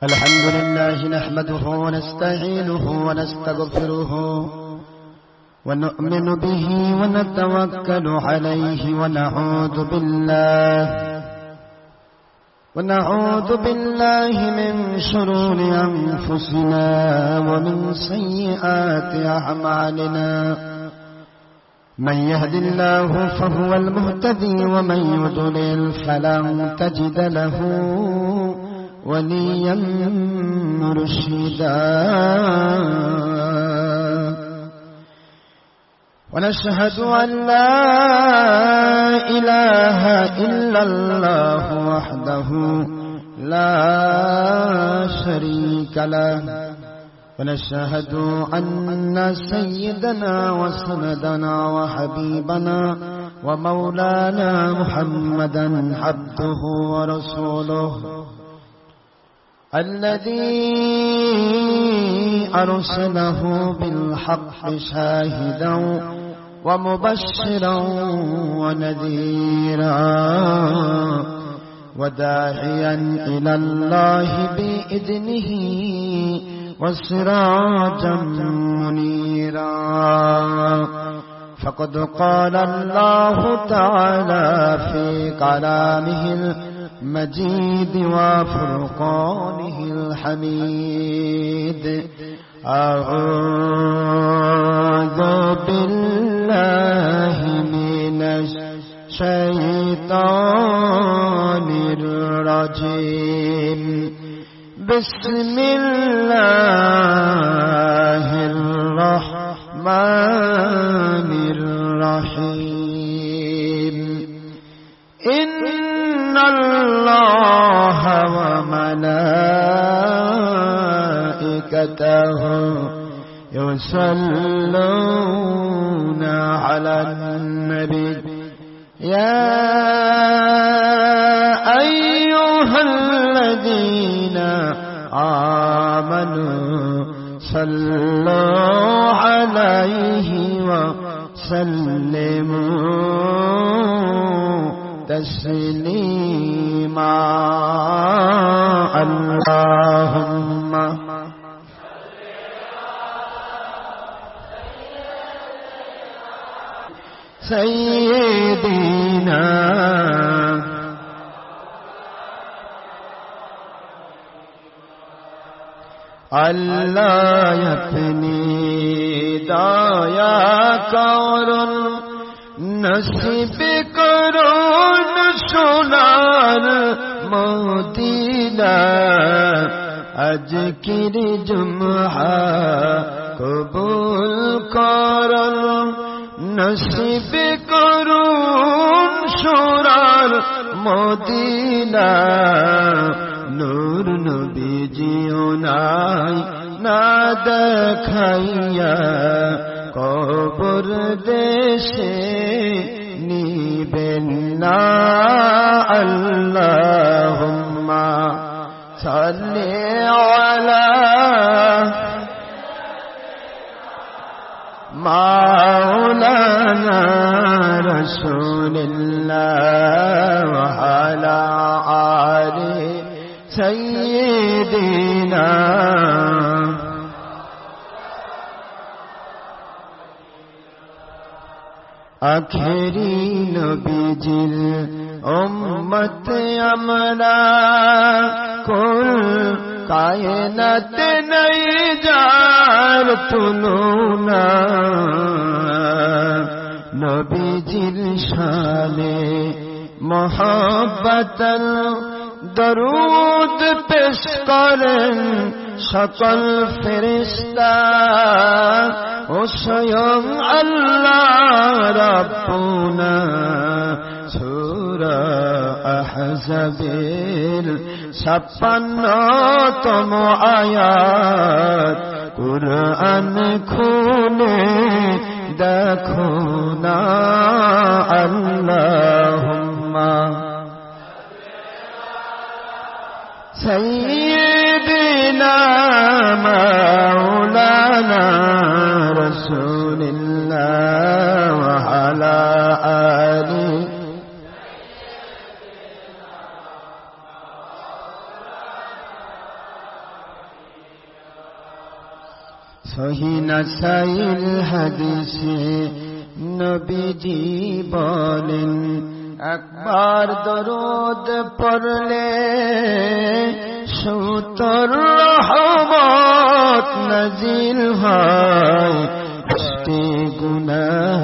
الحمد لله نحمده ونستعينه ونستغفره ونؤمن به ونتوكل عليه ونعوذ بالله من شرور أنفسنا ومن سيئات أعمالنا من يهد الله فهو المهتدي ومن يضلل فلن تجد له وليا مرشدا ونشهد أن لا إله إلا الله وحده لا شريك له ونشهد أن سيدنا وسندنا وحبيبنا ومولانا محمدا عبده ورسوله الذي أرسله بالحق شاهدا ومبشرا ونذيرا وداعيا إلى الله بإذنه وسراجا منيرا فقد قال الله تعالى في كلامه المجيد وفرقانه الحميد أعوذ بالله من الشيطان الرجيم بسم الله الرحمن الرحيم إن الله وملائكته يصلون على النبي يا أيها الذين آمنوا صلوا عليه وسلموا تسليما اللهم سيدنا الله يفني دايا كورن نصیب کرون سونار مدینہ اج کی جمعہ قبول کرن نصیب کرون سونار مدینہ نور نبی جیو نائی نا دکھائیا কবর দেশে নিবেন না আল্লাহুম্মা সাল্লি আলা মাওলানা রাসূলিল্লাহ ওয়া আলা আলি সাইয়্যিদিনা আখেরি নবীজির উম্মত আমরা কুল কায়নাতে নাই যার তুলনা নবীজির শানে মোহাব্বতন দরুদ পেশ করেন সকল ফেরেশতা ও স্বয়ং আল্লাহ রাব্বুনা সূরা আহজাবের 56তম আয়াত কুরআন খুলে দেখো না আল্লাহুম্মা সাইয়্যিদিনা মাওলানা রাসূলিল্লাহ ওয়া আলা আলি সহি নাসাইল হাদিসে নবীজি বলেন, একবার দরুদ পড়লে 70 রহমত নাজিল হয়, 10টি গুনাহ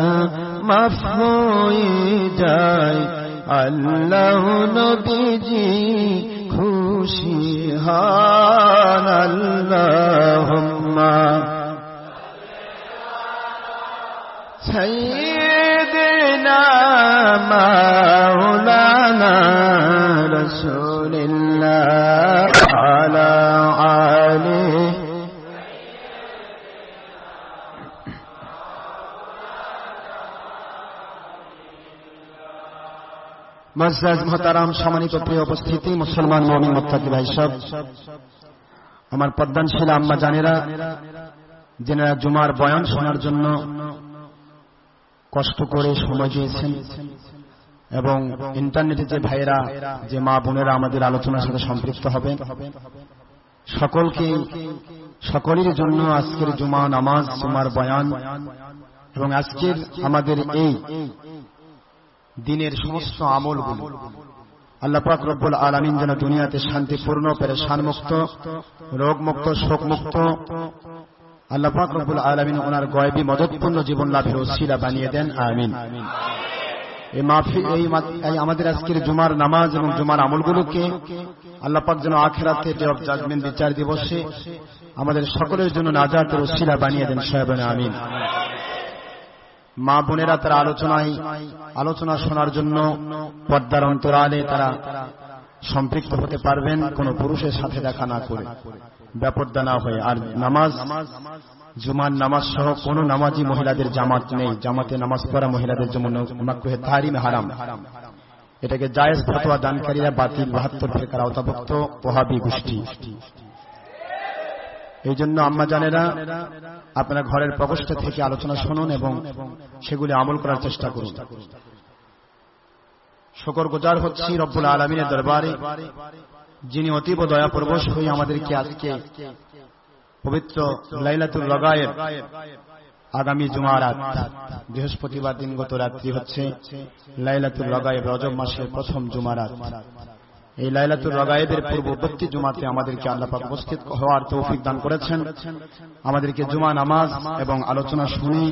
মাফ হয়ে যায়। আল্লাহ নবীজি খুশি হন। আল্লাহুম্মা সাইয়্যিদিনা মাওলানা রাসূলিল্লাহ আলা আলিহি মুআজ্জাজ মুহতারাম, সম্মানিত প্রিয় উপস্থিতি, মুসলমান মুমিন মুত্তাকি ভাই সব, আমার পদ্মানশীল আম্মা জানেরা, যারা জুমার বয়ান শোনার জন্য কষ্ট করে সময় দিয়েছেন, এবং ইন্টারনেটে যে ভাইয়েরা, যে মা বোনেরা আমাদের আলোচনার সাথে সম্পৃক্ত হবেন, সকলের জন্য আজকের জুমা নামাজ, জুমার বয়ান এবং আজকের আমাদের এই দিনের সমস্ত আমলগুলো আল্লাহ পাক রব্বুল আলামিন যেন দুনিয়াতে শান্তিপূর্ণ, পেরেশান মুক্ত, রোগ মুক্ত, শোক মুক্ত আল্লাহ পাক রব্বুল আলামিন ওনার গয়বী মদতপূর্ণ জীবন লাভের ওসিলা বানিয়ে দেন, আমিন। এই আমাদের আজকের জুমার নামাজ এবং জুমার আমলগুলোকে আল্লাহ পাক যেন আখিরাতে ডে অফ জাজমেন্ট, বিচার দিবসে আমাদের সকলের জন্য নাজাতের ওসিলা বানিয়ে দেন, সবাই বলেন আমিন। মা বোনেরা তারা আলোচনা শোনার জন্য পর্দার অন্তরালে তারা সম্পৃক্ত হতে পারবেন, কোন পুরুষের সাথে দেখা না করে, বেপর্দা না হয়ে। আর নামাজ, জুমার নামাজ সহ কোন নামাজি মহিলাদের জামাত নেই। জামাতে নামাজ পড়া মহিলাদের জন্য মাকরুহে তাহরিম, হারাম। এটাকে জায়েজ ফতোয়া দানকারীরা বাতিল 72 ফিরকার আওতাভুক্ত ওহাবী গোষ্ঠী। এই জন্য আম্মা জানেরা, আপনারা ঘরের প্রকোষ্ঠ থেকে আলোচনা শুনুন এবং সেগুলি আমল করার চেষ্টা করুন। শুকর গুজার হচ্ছি রব্বুল আলামিনের দরবারে, যিনি অতীব দয়াপরবশ হয়ে আমাদেরকে আজকে পবিত্র লাইলাতুল রগায়েব, আগামী জুমারাত বৃহস্পতিবার দিনগত রাত্রি হচ্ছে লাইলাতুল রগায়েব, রজব মাসের প্রথম জুমারাত। এই লাইলাতুল রগায়েবের পূর্ববর্তী জুমাতে আমাদেরকে আল্লাহ পাক উপস্থিত হওয়ার তৌফিক দান করেছেন। আমাদেরকে জুমা নামাজ এবং আলোচনা শুনে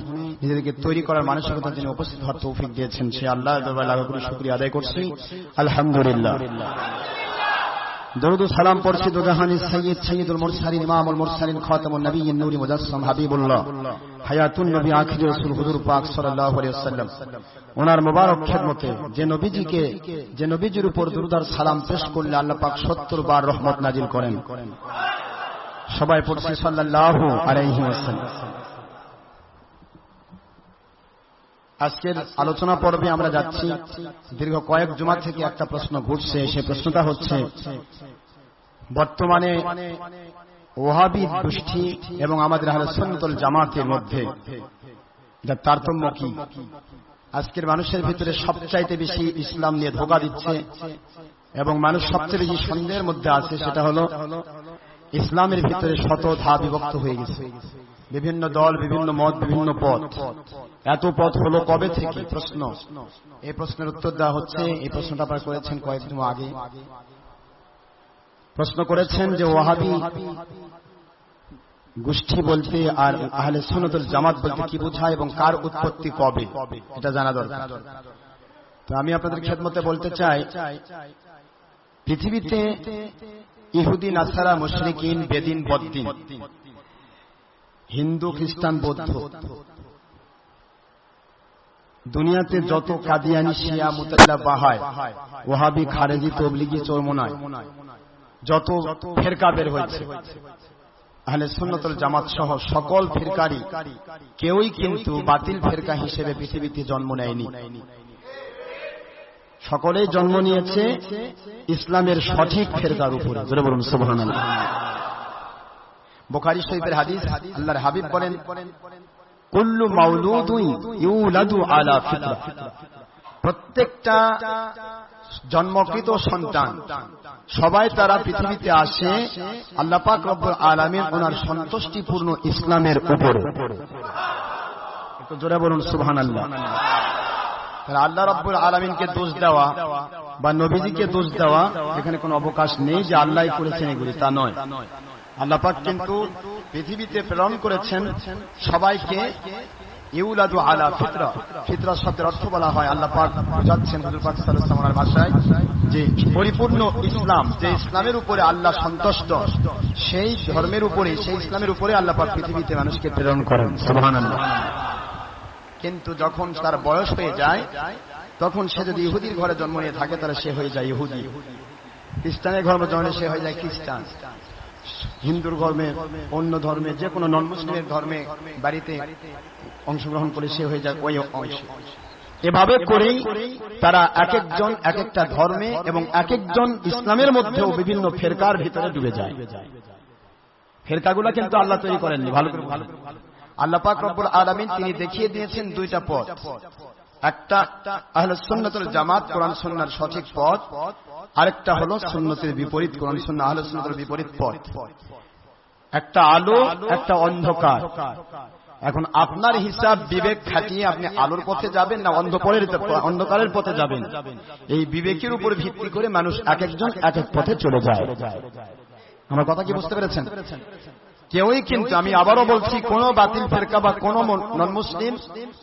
নিজেদেরকে তৈরি করার মানসিকতা যিনি উপস্থিত হওয়ার তৌফিক দিয়েছেন, সে আল্লাহর দরবারে লাখ কোটি শুকরিয়া আদায় করছি, আলহামদুলিল্লাহ। দরুদ ও সালাম পড়ছি দুজাহানের সাইয়্যিদ, সাইয়্যিদুল মুরসালিন, ইমামুল মুরসালিন, খাতামুন নবিয়্যিন, নূরি মুজাসসাম, হাবিবুল্লাহ, হায়াতুন নবী, আখির রাসূল হুজুর পাক সাল্লাল্লাহু আলাইহি ওয়াসাল্লাম, ওনার মোবারক খেদমতে যে নবীজির উপর দরুদ আর সালাম পেশ করলে আল্লাহ পাক 70 বার রহমত নাজিল করেন। সবাই পড়ছি সাল্লাল্লাহু আলাইহি ওয়াসাল্লাম। আজকের আলোচনা পর্বে আমরা যাচ্ছি। দীর্ঘ কয়েক জুমা থেকে একটা প্রশ্ন ঘুরছে, সেই প্রশ্নটা হচ্ছে বর্তমানে ওহাবী গোষ্ঠী এবং আমাদের আহলে সুন্নাত ওয়াল জামাতের মধ্যে যার তারতম্য কি। আজকের মানুষের ভিতরে সবচাইতে বেশি ইসলাম নিয়ে ধোঁকা দিচ্ছে এবং মানুষ সবচেয়ে বেশি সন্দেহের মধ্যে আছে, সেটা হলো ইসলামের ভিতরে শত ধাপ বিভক্ত হয়ে গেছে, বিভিন্ন দল, বিভিন্ন মত, বিভিন্ন পথ। এত পথ হলো কবে থেকে? প্রশ্ন। এই প্রশ্নের উত্তর দেওয়া হচ্ছে। এই প্রশ্নটা আপনারা করেছেন কয়েকদিন আগে। প্রশ্ন করেছেন যে ওয়াহাবী গোষ্ঠী বলতে আর আহলে সুন্নাত ওয়াল জামাত বলতে কি বোঝায় এবং কার উৎপত্তি কবে, এটা জানা দরকার। তো আমি আপনাদের খেদমতে বলতে চাই, পৃথিবীতে ইহুদি, নাসারা, মুশরিকিন, বেদিন, বদ্দিন, হিন্দু, খ্রিস্টান, বৌদ্ধ, দুনিয়াতে যত কাদিয়ানি, শিয়া, মুতাজিলা, বাহাই, ওয়াহাবি, খারেজি, তবলিগি, চরমোনাই যত ফিরকা বের হয়েছে, আহলে সুন্নাত ওয়াল জামাত সহ সকল ফিরকারই কেউই কিন্তু বাতিল ফিরকা হিসেবে পৃথিবীতে জন্ম নেয়নি। সকলেই জন্ম নিয়েছে ইসলামের সঠিক ফিরকার উপরে। জোরে বলুন সুবহানাল্লাহ। বুখারী শরীফের হাদিস, আল্লাহর হাবিব বলেন, কুল্লু মাউলুদুন ইউলাদু আলা ফিতরা, প্রত্যেকটা জন্মকৃত সন্তান সবাই তারা পৃথিবীতে আসে আল্লাহ পাক রব্বুল আলামিন ওনার সন্তুষ্টিপূর্ণ ইসলামের উপরে। একটু জোরে বলুন সুবহানাল্লাহ। তাহলে আল্লাহ রাব্বুল আলামিনকে দোষ দেওয়া বা নবীজিকে দোষ দেওয়া এখানে কোনো অবকাশ নেই যে আল্লাহই করেছেন এগুলি, তা নয়। আল্লাহ পাক কিন্তু পৃথিবীতে প্রেরণ করেছেন সবাইকে ইউলাদু আলা ফিতরা। ফিতরা শব্দের অর্থ বলা হয়, আল্লাহ পাক বোঝাচ্ছেন হুজুর পাক সাল্লাল্লাহু আলাইহি ওয়াসাল্লামের ভাষায় যে পরিপূর্ণ ইসলাম, যে ইসলামের উপরে আল্লাহ সন্তুষ্ট, সেই ধর্মের উপরে, সেই ইসলামের উপরে আল্লাহ পাক পৃথিবীতে মানুষকে প্রেরণ করেন। সুবহানাল্লাহ। কিন্তু যখন তার বয়স হয়ে যায়, তখন সে যদি ইহুদির ঘরে জন্ম নিয়ে থাকে তাহলে সে হয়ে যায় ইহুদি, খ্রিস্টানের ঘরে জন্ম নিয়ে সে হয়ে যায় খ্রিস্টান, হিন্দুর ধর্মে, অন্য ধর্মে, যে কোনো নন মুসলিমের ধর্মে বাড়িতে অংশগ্রহণ করে সে হয়ে যায় ওই অংশ। এভাবে করেই তারা এক একজন এক একটা ধর্মে এবং এক একজন ইসলামের মধ্যেও বিভিন্ন ফেরকার ভিতরে ডুবে যায়। ফেরকাগুলো কিন্তু আল্লাহ তৈরি করেননি। ভালো করে আল্লাহ পাক রব্বুল আলামিন তিনি দেখিয়ে দিয়েছেন দুইটা পথ। একটা আহলে সুন্নাতুল জামাত, কোরআন সুন্নাহর সঠিক পথ, আরেকটা হলো সুন্নতের বিপরীত, কোরআন সুন্নাহ আহলে সুন্নাতের বিপরীত পথ। একটা আলো, একটা অন্ধকার। এখন আপনার হিসাব বিবেক খাটিয়ে আপনি আলোর পথে যাবেন না অন্ধকারের পথে যাবেন, এই বিবেকের উপর ভিত্তি করে মানুষ এক একজন এক এক পথে চলে যায়। আমার কথা কি বুঝতে পেরেছেন? কেউই কিন্তু, আমি আবারও বলছি, কোন বাতিল ফেরকা বা কোন নন মুসলিম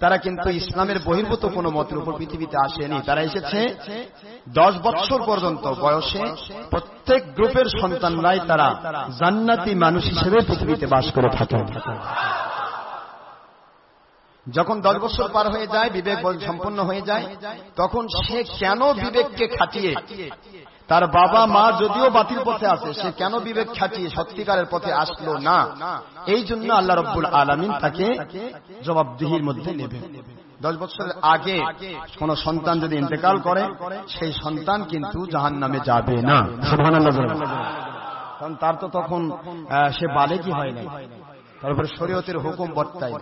তারা কিন্তু ইসলামের বহির্ভূত কোন মতের উপর পৃথিবীতে আসেনি। তারা এসেছে 10 বছর পর্যন্ত বয়সে প্রত্যেক গ্রুপের সন্তানরাই তারা জান্নাতি মানুষ হিসেবে পৃথিবীতে বাস করে থাকেন। যখন 10 বছর পার হয়ে যায়, বিবেক সম্পন্ন হয়ে যায়, তখন সে কেন বিবেককে খাটিয়ে, তার বাবা মা যদিও বাতিল পথে আছে, সে কেন বিবেক খাটিয়ে সত্যিকারের পথে আসলো না, এই জন্য আল্লাহ রাব্বুল আলামিন তাকে জবাবদিহির মধ্যে নেবেন। 10 বছরের আগে কোন সন্তান যদি ইন্তেকাল করে, সেই সন্তান কিন্তু জাহান্নামে যাবে না। সুবহানাল্লাহ। কারণ তার তো তখন সে বালেগী হয় না, তারপরে শরীয়তের হুকুম বর্তায়।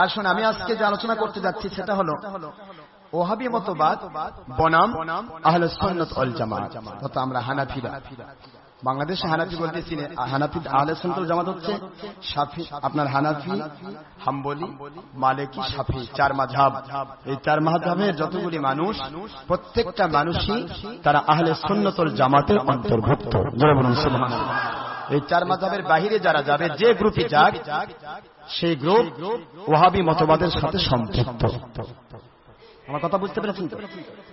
আসুন, আমি আজকে যে আলোচনা করতে যাচ্ছি সেটা হলো ওহাবী মতবাদ বনাম আহলে সুন্নাত ওয়াল জামাত, অর্থাৎ আমরা হানাফিরা। বাংলাদেশে হানাফি বলতেছি, হানাফি আহলে সুন্নাত ওয়াল জামাত হচ্ছে শাফি, আপনার হানাফি, হাম্বলি, মালিকি, শাফি, 4 মাযহাব। এই 4 মাযহাবের যতগুলি মানুষ, প্রত্যেকটা মানুষই তারা আহলে সুন্নাত ওয়াল জামাতের অন্তর্ভুক্ত। জোরে বলুন সুবহানাল্লাহ। এই 4 মাযহাবের বাইরে যারা যাবে, যে গ্রুপে যাক, সেই গ্রুপ ওহাবী মতবাদের সাথে সম্পৃক্ত। আমার কথা বুঝতে পেরেছেন তো?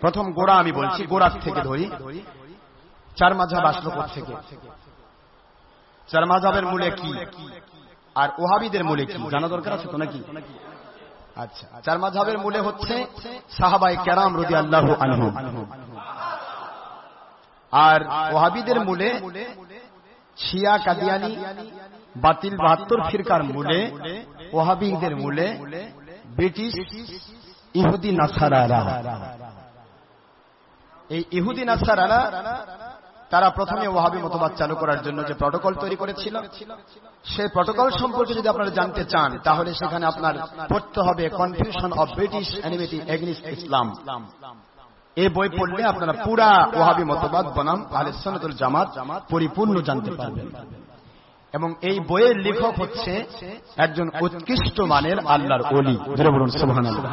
প্রথম গোড়া আমি বলছি, গোড়ার থেকে ধরি। 4 মাযহাব আসলো কোত্থেকে, 4 মাযহাবের মূলে কি, আর ওহাবীদের মূলে কি জানা দরকার আছে তো নাকি? আচ্ছা, 4 মাযহাবের মূলে হচ্ছে সাহাবায়ে কেরাম রাদিয়াল্লাহু আনহুম, আর ওহাবীদের মূলে শিয়া, কাদিয়ানী, বাতিল 72 ফিরকার মূলে, ওহাবীদের মূলে ব্রিটিশ ইহুদি নাসারারা। এই ইহুদি নাসারারা তারা প্রথমে ওয়াহাবী মতবাদ চালু করার জন্য যে প্রটোকল তৈরি করেছিল, সেই প্রটোকল সম্পর্কে যদি আপনারা জানতে চান, তাহলে সেখানে আপনার পড়তে হবে confusion of British enmity against Islam. এই বই পড়লে আপনারা পুরা ওয়াহাবী মতবাদ বনাম আহলে সুন্নাত ওয়াল জামাত পরিপূর্ণ জানতে পারবেন। এবং এই বইয়ের লেখক হচ্ছে একজন উৎকৃষ্ট মানের আল্লাহর ওলি। জোরে বলুন সুবহানাল্লাহ।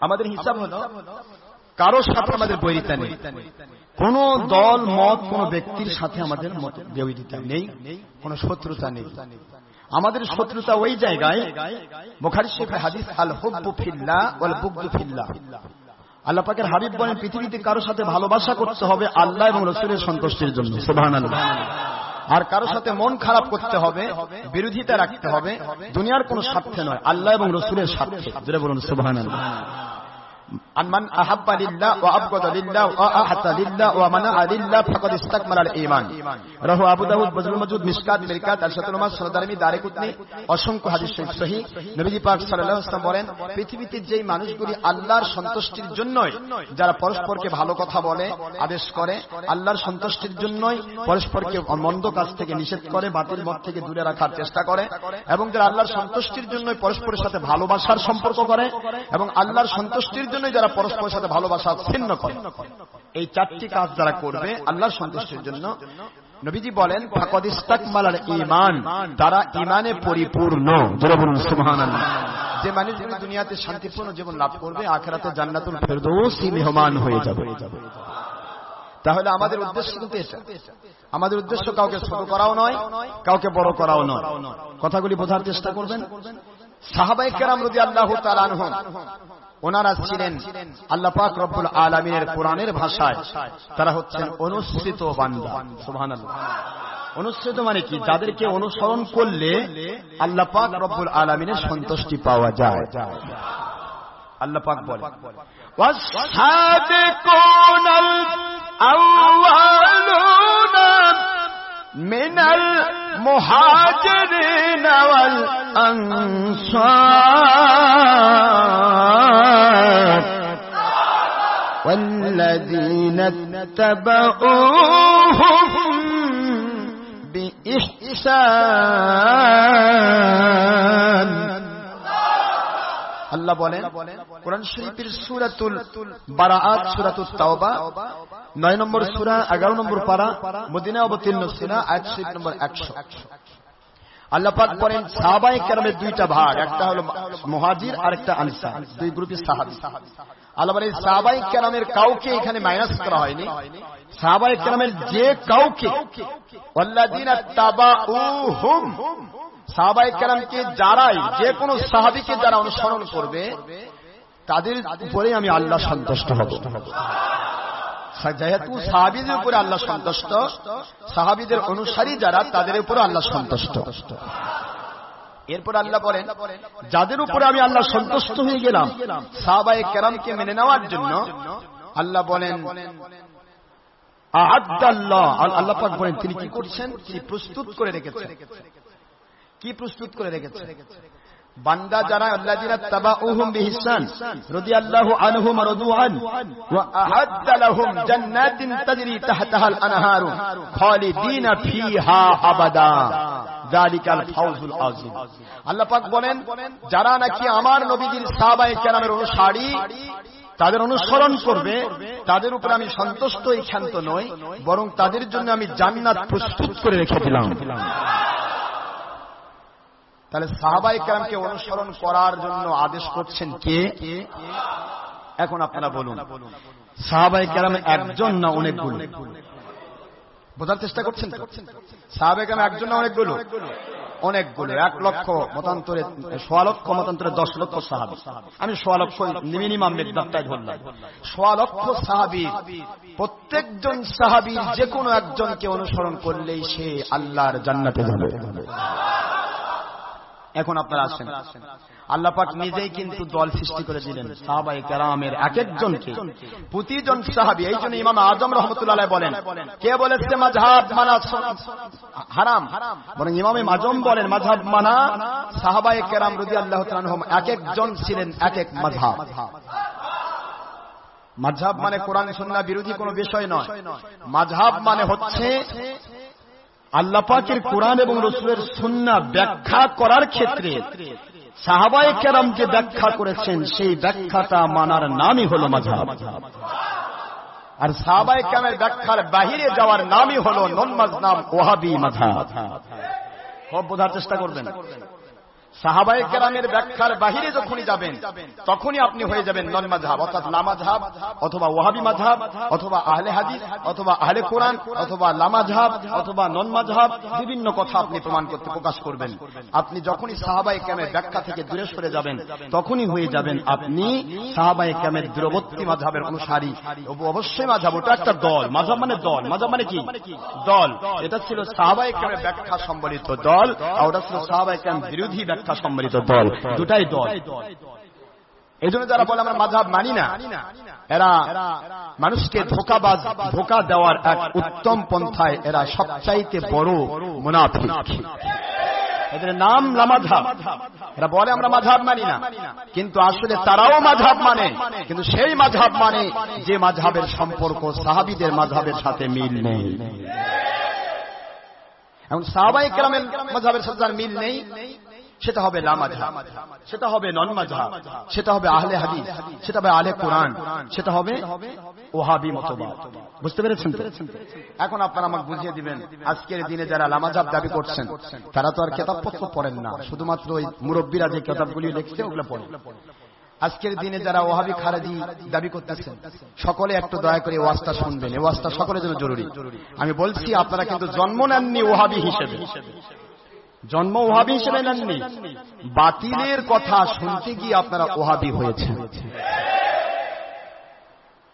আমাদের হিসাব হলো, কারোর সাথে আমাদের বৈরিতা নেই, কোন দল মত, কোন ব্যক্তির সাথে আমাদের বৈরিতা নেই, কোন শত্রুতা নেই। আমাদের শত্রুতা ওই জায়গায়, বুখারী শরীফের হাদিস, আল হুব্বু ফিল্লাহ ওয়াল বুগদু ফিল্লাহ। আল্লাহ পাকের হাবিব বলেন, পৃথিবীতে কারোর সাথে ভালোবাসা করতে হবে আল্লাহ এবং রাসূলের সন্তুষ্টির জন্য। সুবহানাল্লাহ। আর কারোর সাথে মন খারাপ করতে হবে, বিরোধিতা রাখতে হবে, দুনিয়ার কোন স্বার্থে নয়, আল্লাহ এবং রাসূলের স্বার্থে। জোরে বলুন সুবহানাল্লাহ। মান আহাব্বা লিল্লাহ ওয়া আবগাদা লিল্লাহ ওয়া আহাতা লিল্লাহ ওয়া মানাআ লিল্লাহ ফাকাদ ইসতাকমালা আল ঈমান। রাহু আবু দাউদ, বজলুল মাজিদ, মিশকাত, মিরকাত, আল-শাতুল মাস, সনদারমি, দারিকুতনি, অসংখ্য হাদিস শরীফ সহিহ। নবীজি পাক সাল্লাল্লাহু আলাইহি ওয়াসাল্লাম বলেন, পৃথিবীতে যেই মানুষগুলি আল্লাহর সন্তুষ্টির জন্যই যারা পরস্পরকে ভালো কথা বলে, আদেশ করে, আল্লাহর সন্তুষ্টির জন্যই পরস্পরকে মন্দ কাজ থেকে নিষেধ করে, বাতিল মত থেকে দূরে রাখার চেষ্টা করে, এবং যারা আল্লাহর সন্তুষ্টির জন্যই পরস্পরের সাথে ভালোবাসার সম্পর্ক করে এবং আল্লাহর সন্তুষ্টির জন্যই যারা পরস্পরের সাথে ভালোবাসা ছিন্ন করে, এই চারটি কাজ যারা করবে আল্লাহর সন্তুষ্টির জন্য, নবীজি বলেন ফাকাদ ইসতাকমালাল ঈমান, তারা ঈমানে পরিপূর্ণ। জোরে বলুন সুবহানাল্লাহ। যে মানুষগুলো দুনিয়াতে শান্তিপূর্ণ জীবন লাভ করবে, আখিরাতে জান্নাতুল ফেরদৌসি মেহমান হয়ে যাবে। তাহলে আমাদের উদ্দেশ্য কিন্তু এটা। আমাদের উদ্দেশ্য কাউকে ছোট করাও নয়, কাউকে বড় করাও নয়। কথাগুলি বোঝার চেষ্টা করবেন। সাহাবায়ে কেরাম রাদিয়াল্লাহু তাআলা আনহুম, ওনারা ছিলেন আল্লাহ পাক রব্বুল আলামিনের কোরআনের ভাষায় তারা হচ্ছেন অনুসৃত বান্দা। সুবহানাল্লাহ। অনুসৃত মানে কি? যাদেরকে অনুসরণ করলে আল্লাহ পাক রব্বুল আলামিনের সন্তুষ্টি পাওয়া যায়। আল্লাহ পাক বলেন ওয়াস-সাবিকুনাল আউয়ালুনা মিনাল মুহাজিরিন ওয়াল আনসার ওয়াল্লাযীনা ইত্তাবাউহুম বিইহসান। আল্লাহ বলেন কোরআন শরীফের সূরাতুল বারাআত, সূরাতুত তাওবা 9 নম্বর সূরা 11 নম্বর পারা, মদিনা অবতীর্ণ সূরা, আয়াত শরীফ নম্বর 100। আল্লাহ পাক বলেন সাহাবায়ে কেরামের দুইটা ভাগ, একটা হলো মুহাজির আর একটা আনসার, দুই গ্রুপের সাহাবী। আল্লাহ বলেন সাহাবায়ে কেরামের কাউকে এখানে মাইনাস করা হয়নি। সাহাবায়ে কেরামের যে কাউকে, ওয়াল্লাযীনা তাবাউহুম, সাহাবায়ে কেরামকে যারাই, যে কোনো সাহাবীকে যারা অনুসরণ করবে তাদের উপরে আমি আল্লাহ সন্তুষ্ট হব। যেহেতু সাহাবীদের উপরে আল্লাহ সন্তুষ্ট, সাহাবীদের অনুসারী যারা তাদের উপরে আল্লাহ সন্তুষ্ট। এরপর আল্লাহ বলেন যাদের উপরে আমি আল্লাহ সন্তুষ্ট হয়ে গেলাম সাহাবায়ে কেরামকে মেনে নেওয়ার জন্য, আল্লাহ বলেন আ'আদ্দাল্লাহ, আল্লাহ পাক বলেন তিনি কি করছেন? তিনি প্রস্তুত করে রেখেছেন। কি প্রস্তুত করে রেখেছেন? বান্দা যারা আল্লাযীনা তাবাউহুম বিইহসান রাদিয়াল্লাহু আনহুম ওয়া রাদু আন ওয়া আ'আদ্দা লাহুম জান্নাতিন তাজরি তাহতাহাল আনহারু খালিদিনা ফিহা আবাদা যালিকাল ফাওজুল আযীম। আল্লাহ পাক বলেন যারা নাকি আমার নবীজির সাহাবায়ে কেরামের অনুসারী, তাদের অনুসরণ করবে, তাদের উপর আমি সন্তুষ্ট এই ক্ষান্ত নই, বরং তাদের জন্য আমি জান্নাত প্রস্তুত করে রেখে দিলাম। তাহলে সাহাবায়ে কেরামকে অনুসরণ করার জন্য আদেশ করছেন কে? এখন আপনারা বলুন, সাহাবায়ে কেরাম একজন না অনেকগুলো? বোঝার চেষ্টা করছেন তো? সাহাবায়ে কেরাম একজন না অনেকগুলো? অনেকগুলো। 1 লক্ষ মতান্তরে, 1.5 লক্ষ মতান্তরে 10 লক্ষ সাহাবী। আমি 1.5 লক্ষ মিনিমাম মেকদারটাই ধরলাম। 1.5 লক্ষ সাহাবী, প্রত্যেকজন সাহাবীর যে কোনো একজনকে অনুসরণ করলেই সে আল্লাহর জান্নাতে যাবে। এখন আপনারা আসেন, আল্লাহ পাক নিজেই কিন্তু দল সৃষ্টি করে দিলেন সাহাবায়ে কেরামের এক একজনকে, প্রতিজন সাহাবী। এই জন্য ইমাম আজম রাহমাতুল্লাহ আলাইহি বলেন, কে বলেছে মাযহাব মানা হারাম? বরং ইমাম আজম বলেন মাযহাব মানা সাহাবায়ে কেরাম রাদিয়াল্লাহু তাআলা আনহুম এক একজন ছিলেন এক এক মাযহাব। মাযহাব মানে কোরআন সুন্নাহ বিরোধী কোনো বিষয় নয়। মাযহাব মানে হচ্ছে আল্লাহ পাকের কোরআন এবং রাসূলের সুন্নাহ ব্যাখ্যা করার ক্ষেত্রে সাহাবায়ে কেরাম যে ব্যাখ্যা করেছেন সেই ব্যাখ্যাটা মানার নামই হলো মাযহাব। আর সাহাবায়ে কেরামের ব্যাখ্যার বাহিরে যাওয়ার নামই হলো নন মাযহাব, ওয়াহাবি মাযহাব। খুব বোঝার চেষ্টা করবেন। সাহাবায়ে কেরামের ব্যাখ্যার বাহিরে যখনই যাবেন তখনই আপনি হয়ে যাবেন নন মাযহাব, অর্থাৎ লা মাযহাব অথবা ওয়াহাবি মাযহাব অথবা আহলে হাদিস অথবা আহলে কোরআন অথবা লা মাযহাব অথবা নন মাযহাব, বিভিন্ন কথা আপনি প্রমাণ করতে প্রকাশ করবেন। আপনি যখনই সাহাবায়ে কেরামের ব্যাখ্যা থেকে দূরে সরে যাবেন তখনই হয়ে যাবেন আপনি সাহাবায়ে কেরামের দূরবর্তী মাযহাবের অনুসারী। অবশ্যই মাযহাব ওটা একটা দল। মাযহাব মানে দল। মাযহাব মানে কি? দল। এটা ছিল সাহাবায়ে কেরামের ব্যাখ্যা সম্বলিত দল, আর ওটা ছিল সাহাবায়ে কেরাম বিরোধী ব্যাখ্যা সম্বলিত দল। দুটাই দল। এই জন্য যারা বলে আমরা মাযহাব মানি না, এরা মানুষকে ধোঁকা দেওয়ার এক উত্তম পন্থায় এরা সবচাইতে বড় মুনাফিক। এদের নাম লা মাযহাব। এরা বলে আমরা মাযহাব মানি না, কিন্তু আসলে তারাও মাযহাব মানে, কিন্তু সেই মাযহাব মানে যে মাযহাবের সম্পর্ক সাহাবীদের মাযহাবের সাথে মিল নেই। এখন সাহাবায়ে কেরামের মাযহাবের সাথে মিল নেই, সেটা হবে লা মাযহাব, সেটা হবে নন মাযহাব, সেটা হবে আহলে হাদিস, সেটা হবে আহলে কোরআন, সেটা হবে ওহাবি মতবাদ। বুঝতে পেরেছেন তো? এখন আপনারা আমাকে বুঝিয়ে দিবেন, আজকের দিনে যারা লা মাযহাব দাবি করছেন তারা তো আর কিতাবপত্র পড়েন না, শুধুমাত্র ওই মুরব্বীরা যে কিতাবগুলি লিখছে ওগুলো পড়েন। আজকের দিনে যারা ওহাবি খারেজি দাবি করতেছেন সকলে একটু দয়া করে ওয়াজটা শুনবেন, এই ওয়াজটা সকলের জন্য জরুরি। আমি বলছি আপনারা কিন্তু জন্ম নেননি ওহাবি হিসেবে, জন্ম ওহাবি হিসেবে নেননি, বাতিলের কথা শুনতে গিয়ে আপনারা ওহাবি হয়েছেন।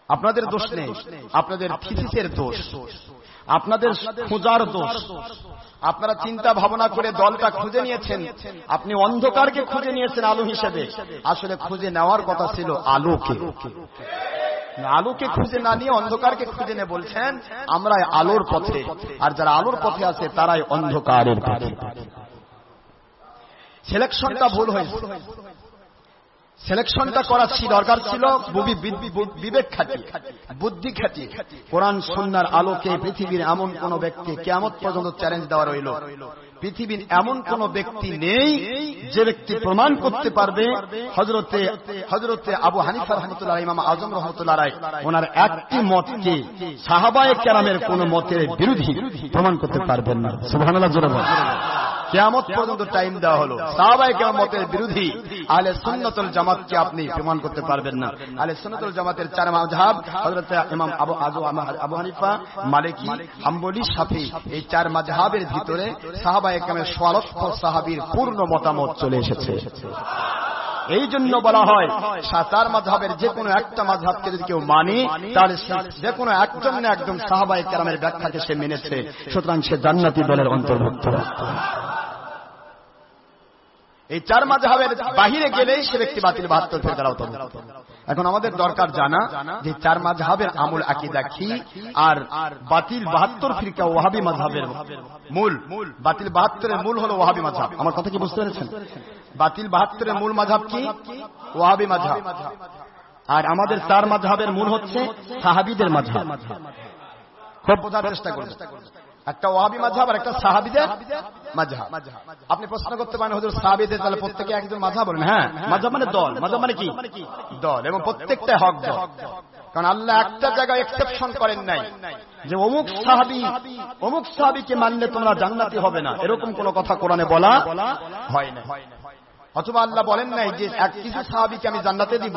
আপনাদের দোষ নেই, আপনাদের থিসিসের দোষ, আপনাদের খোঁজার দোষ। আপনারা চিন্তা ভাবনা করে দলটা খুঁজে নিয়েছেন, আপনি অন্ধকারকে খুঁজে নিয়েছেন আলো হিসেবে, আসলে খুঁজে নেওয়ার কথা ছিল আলোকে। আলোকে খুঁজে না নিয়ে অন্ধকারকে খুঁজে নিয়ে বলছেন আমরা আলোর পথে, আর যারা আলোর পথে আছে তারাই অন্ধকারের পথে। সিলেকশনটা ভুল হয়েছে, সিলেকশনটা করা দরকার ছিল বিবেক খাটিয়ে, বুদ্ধি খাটিয়ে। কোরআন সুন্নাহর আলোকে পৃথিবীর এমন কোন ব্যক্তি কিয়ামত পর্যন্ত চ্যালেঞ্জ দেওয়া রইল, পৃথিবীর এমন কোন ব্যক্তি নেই যে ব্যক্তি প্রমাণ করতে পারবে হযরতে আবু হানিফা রাহমাতুল্লাহ আলাইহি, ইমাম আযম রাহমাতুল্লাহ আলাইহি, ওনার একটি মতকে সাহাবায়ে কেরামের কোন মতের বিরোধী প্রমাণ করতে পারবেন না। সুবহানাল্লাহ জোরে বলেন। কিয়ামত পর্যন্ত টাইম দেওয়া হলো, সাহাবায়ে কেরাম মতের বিরোধী আহলে সুন্নাতুল জামাতকে আপনি প্রমাণ করতে পারবেন না। আহলে সুন্নাতুল জামাতের চার মাযহাব হযরত ইমাম আবু হানিফা, মালিকি, হাম্বলি, শাফিঈ, এই চার মাযহাবের ভিতরে সাহাবায়ে কেরামের ১৬ লক্ষ সাহাবীর পূর্ণ মতামত চলে এসেছে। এই জন্য বলা হয় চার মাযহাবের যে কোনো একটা মাযহাবকে যদি কেউ মানে তাহলে যে কোনো একজন না একজন সাহাবায়ে কেরামের ব্যাখ্যাকে সে মেনেছে, সুতরাং সে জান্নাতি দলের অন্তর্ভুক্ত। এই চার মাযহাবের বাহিরে গেলেই সে ব্যক্তি বাতিল ৭২ ফিরকার অন্তর্ভুক্ত। এখন আমাদের দরকার জানা যে চার মাযহাবের আমল আকীদা কি, আর বাতিল ৭২ ফিরকা ওয়াহাবি মাযহাবের মূল। বাতিল ৭২ এর মূল হলো ওয়াহাবি মাযহাব। আমার কথা কি বুঝতে পেরেছেন? বাতিল ৭২ এর মূল মাযহাব কি? ওয়াহাবি মাযহাব। আর আমাদের চার মাযহাবের মূল হচ্ছে সাহাবীদের মাযহাব। খুব বোঝার চেষ্টা করুন, একটা ওয়াহাবি মাযহাব আর একটা সাহাবীদের মাযহাব। আপনি প্রশ্ন করতে পারেন হুজুর সাহাবীদের তাহলে প্রত্যেকে একজন মাযহাব বলেন? হ্যাঁ, মাযহাব মানে দল, মাযহাব মানে কি? দল, এবং প্রত্যেকটা হক দল। কারণ আল্লাহ একটা জায়গায় এক্সেপশন করেন নাই যে অমুক সাহাবীকে মানলে তোমরা জান্নাতি হবে না, এরকম কোন কথা কোরআনে বলা হয় না। অথবা আল্লাহ বলেন নাই যে কিছু সাহাবীকে আমি জান্নাতে দিব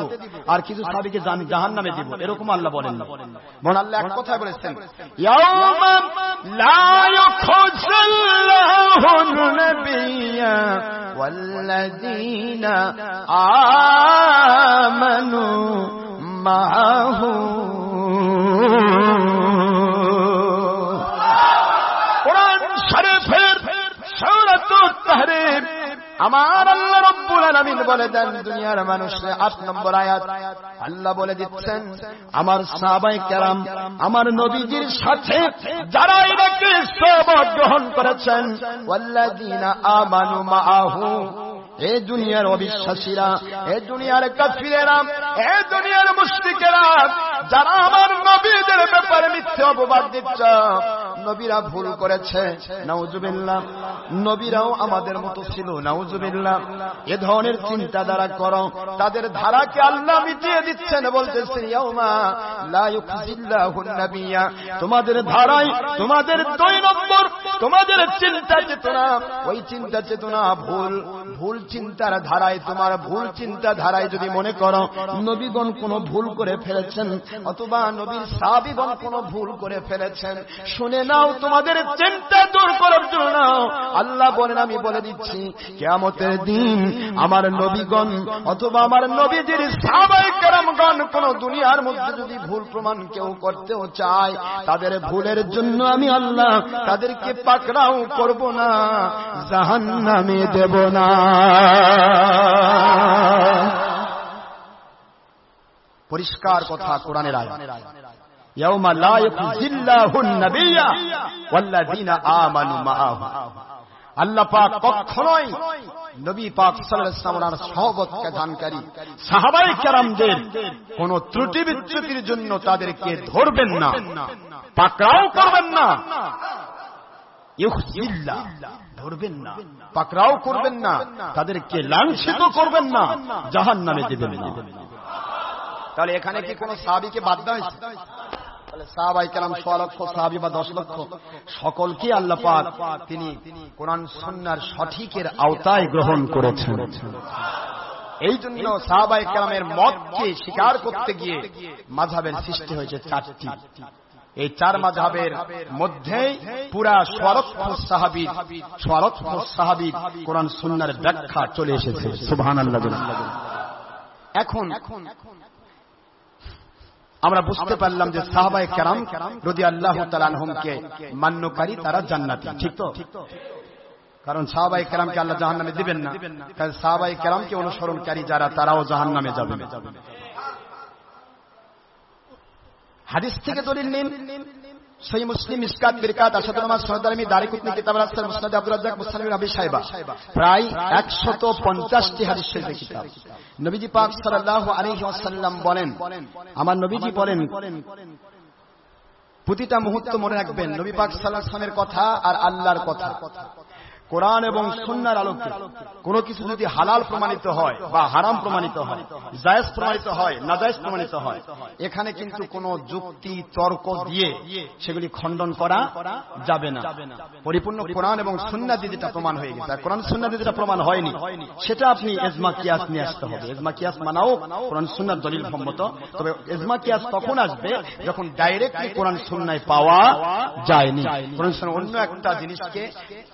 আর কিছু সাহাবীকে জাহান্নামে দিব, এরকম আল্লাহ বলেন না। বরং আল্লাহ এক কথায় বলেছেন ইয়াউমা লা ইউখজিল্লাহুন নাবিয়্যা ওয়াল্লাযীনা আমানু মাআহু। কোরআন শরীফের সূরাতুত তাহরীম আমার আল্লাহ রাব্বুল আলামিন বলে দেন দুনিয়ার মানুষে ৮ নম্বর আয়াত আল্লাহ বলে দিচ্ছেন আমার সাহাবায়ে কেরাম আমার নবীজির সাথে যারা এটাকে সবক গ্রহণ করেছেন ওয়াল্লাযীনা আমানু মাআহু, এই দুনিয়ার অবিশ্বাসীরা, এই দুনিয়ার কাফিরেরা, এই দুনিয়ার মুশরিকেরা যারা আমার নবীদের ব্যাপারে মিথ্যা অপবাদ দিচ্ছে, নবীরা ভুল করেছে নাউজুবিল্লাহ, নবীরাও আমাদের মতো ছিল নাউজুবিল্লাহ, এ ধরনের চিন্তাধারা করো, তাদের ধারাকে আল্লাহ মিটিয়ে দিচ্ছেন, বলতেছেন ইয়াউমা লা ইউখজিল্লাহুন নাবিয়্যা, তোমাদের ধারায় তোমাদের ২ নম্বর তোমাদের চিন্তা চেতনা, ওই চিন্তা চেতনা ভুল চিন্তার ধারায়, তোমার ভুল চিন্তা ধারায় যদি মনে করো নবীগণ কোন ভুল করে ফেলেছেন অথবা নবীর সাহাবীগণ কোন ভুল করে ফেলেছেন, শুনে নাও তোমাদের চিন্তা দূর করার জন্য আল্লাহ বলেন আমি বলে দিচ্ছি কিয়ামতের দিন আমার নবীগণ অথবা আমার নবীজির সাহাবায়ে কেরামগণ কোন দুনিয়ার মধ্যে যদি ভুল প্রমাণ কেউ করতেও চায়, তাদের ভুলের জন্য আমি আল্লাহ তাদেরকে পাকড়াও করব না, জাহান্নামে দেব না। পরিষ্কার কথা কোরআনের আয়াত, ইয়াউমা লা ইউখজিল্লাহুন নাবিয়্যা ওয়াল্লাযীনা আমানু মাআহু। আল্লাহ পাক কখনোই নবী পাক সাল্লাল্লাহু আলাইহি ওয়াসাল্লামের সহবতকে দানকারী সাহাবায়ে কেরামদের কোন ত্রুটি বিচ্যুতির জন্য তাদেরকে ধরবেন না, পাকড়াও করবেন না। ইউখজিল্লাহ, ধরবেন না, পাকড়াও করবেন না, তাদেরকে লাঞ্ছিত করবেন না, জাহান্নামে দিবেন না। তাহলে এখানে কি কোন সাহাবীকে বাদ দেওয়া হয়েছে? তাহলে সাহাবায়ে কেরাম 100 লক্ষ সাহাবী বা 10 লক্ষ সকলকে আল্লাহ পাক তিনি কোরআন সুন্নাহর সঠিকের আওতায় গ্রহণ করেছেন। এই জন্য সাহাবায়ে কেরামের মতকে স্বীকার করতে গিয়ে মাযহাবের সৃষ্টি হয়েছে 4টি। এই 4 মাযহাবের মধ্যেই পুরা 100 লক্ষ সাহাবী কোরআন সুন্নাহর ব্যাখ্যা চলে এসেছে। সুবহানাল্লাহ। এখন আমরা বুঝতে পারলাম যে সাহাবায়ে কেরাম রাদিয়াল্লাহু তাআলা আনহুমকে মান্যকারী তারা জান্নাতি, ঠিক তো? কারণ সাহাবায়ে কেরামকে আল্লাহ জাহান্নামে দিবেন না, কারণ সাহাবায়ে কেরামকে অনুসরণকারী যারা তারাও জাহান্নামে যাবে। হাদিস থেকে দলিল নিন, সহিহ মুসলিম, মিশকাত, মিরকাত, আরশাদুন নামাজ, সুনাদ দারমি, দারিকুতনি, কিতাব আল-আসর, মুসনাদ আব্দুর রাজ্জাক, মুসনাদ আবি শাইবা, প্রায় 150টি হাদিস শরীফের কিতাব। নবীজি পাক সাল্লাল্লাহু আলাইহি ওয়াসাল্লাম বলেন, আমার নবীজি বলেন, প্রতিটা মুহূর্ত মনে রাখবেন নবী পাক সাল্লাল্লাহু আলাইহি ওয়াসাল্লামের কথা আর আল্লাহর কথা। কোরআন এবং সুন্নাহর আলোকে কোনো কিছু যদি হালাল প্রমাণিত হয় বা হারাম প্রমাণিত হয়, জায়েজ প্রমাণিত হয়, নাজায়েজ প্রমাণিত হয়, এখানে কিন্তু কোনো যুক্তি তর্ক দিয়ে সেগুলি খণ্ডন করা যাবে না। পরিপূর্ণ কোরআন এবং সুন্নাহ দিয়ে যেটা প্রমাণ হয়ে গেছে, কোরআন সুন্নাহ দিয়ে যেটা প্রমাণ হয়নি সেটা আপনি ইজমা কিয়াস নিয়ে আসতে হবে। ইজমা কিয়াস মানাও কোরআন সুন্নাহর দলিল সম্মত, তবে ইজমা কিয়াস তখন আসবে যখন ডাইরেক্টলি কোরআন সুন্নাহয় পাওয়া যায়নি। কোরআন সুন্নাহ অন্য একটা জিনিসকে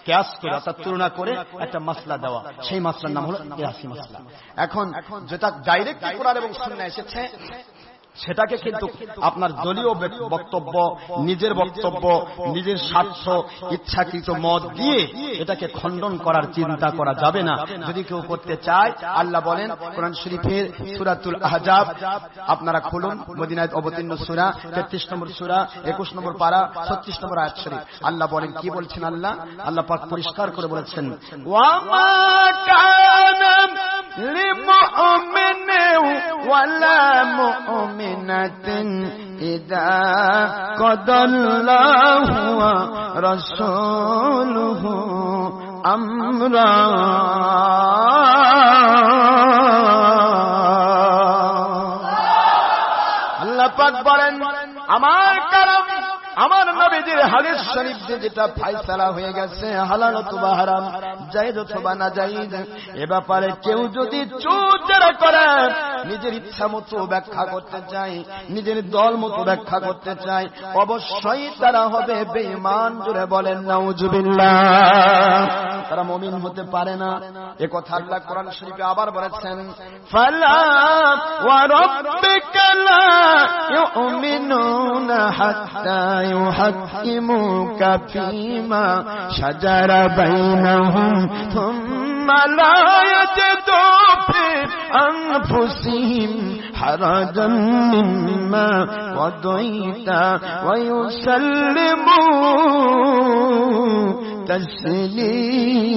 কিয়াস করে অর্থাৎ তুলনা করে একটা মাসলা দেওয়া, সেই মাসলার নাম হলো কিয়াসি মাসলা। এখন যেটা ডাইরেক্ট কোরআন এবং সুন্নাহ এসেছে সেটাকে কিন্তু আপনার দলীয় বক্তব্য, নিজের বক্তব্য, নিজের স্বার্থ, ইচ্ছাকৃত মত দিয়ে এটাকে খণ্ডন করার চিন্তা করা যাবে না। যদি কেউ করতে চায়, আল্লাহ বলেন কোরআন শরীফের সূরাতুল আহজাব আপনারা খুলুন, মদিনায় অবতীর্ণ সূরা 33 নম্বর সূরা 21 নম্বর পারা 36 নম্বর আয়াত শরীফ। আল্লাহ বলেন, কি বলছেন আল্লাহ পাক পরিষ্কার করে বলেছেন, ওয়া মা কানা লিমুমিনিন ওয়ালা মুমিনাতিন ইযা কাদাল্লাহু ওয়া রাসূলুহু আমরা। আল্লাহ পাক বলেন, আমার কারণ আমার নবীজির হাদিস শরীফ যেটা ফয়সালা হয়ে গেছে, হালাল অথবা হারাম, জায়েজ অথবা নাজায়েজ, এ ব্যাপারে কেউ যদি চুপচাপ করে নিজের ইচ্ছা মতো ব্যাখ্যা করতে চায়, নিজের দল মতো ব্যাখ্যা করতে চায়, অবশ্যই তারা হবে বেঈমান। জোরে বলেন নাউজুবিল্লাহ। তারা মুমিন হতে পারে না। এ কথা আল্লাহ কোরআন শরীফে আবার বলেছেন, ফালা ওয়া রাব্বিকা লা ইউমিনুনা হাত্তা يحكموك فيما شجر بينهم ثم لا يجدوا في أنفسهم حرجا مما قضيت ويسلموا تسليما।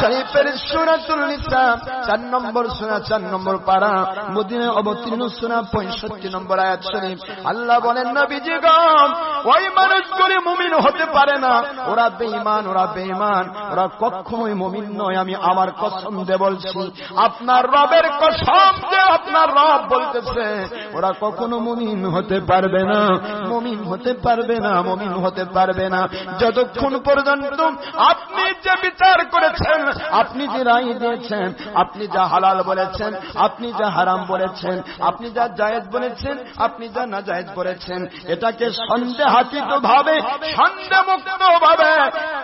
শরীফের সূরাতুল নিসা 4 নম্বর সূরা 4 নম্বর পারা মদিনায় অবতীর্ণ সূরা 65 নম্বর আয়াত শরীফ। আল্লাহ বলেন, নবীজি গো, ওই মানুষগুলি মুমিন হতে পারে না, ওরা বেঈমান, ওরা কখনোই মুমিন নয়। আমি আমার কসম দিয়ে বলছি, আপনার রবের কসম যে আপনার রব বলতেছে, ওরা কখনো মুমিন হতে পারবে না, মুমিন হতে পারবে না যতক্ষণ পর্যন্ত আপনি যে বিচার করেছেন, আপনি যে রায় দিয়েছেন, আপনি যা হালাল বলেছেন, আপনি যা হারাম বলেছেন, আপনি যা জায়েজ বলেছেন, আপনি যা নাজায়েজ বলেছেন, এটাকে সন্দেহাতীত ভাবে, সন্দেহমুক্ত ভাবে,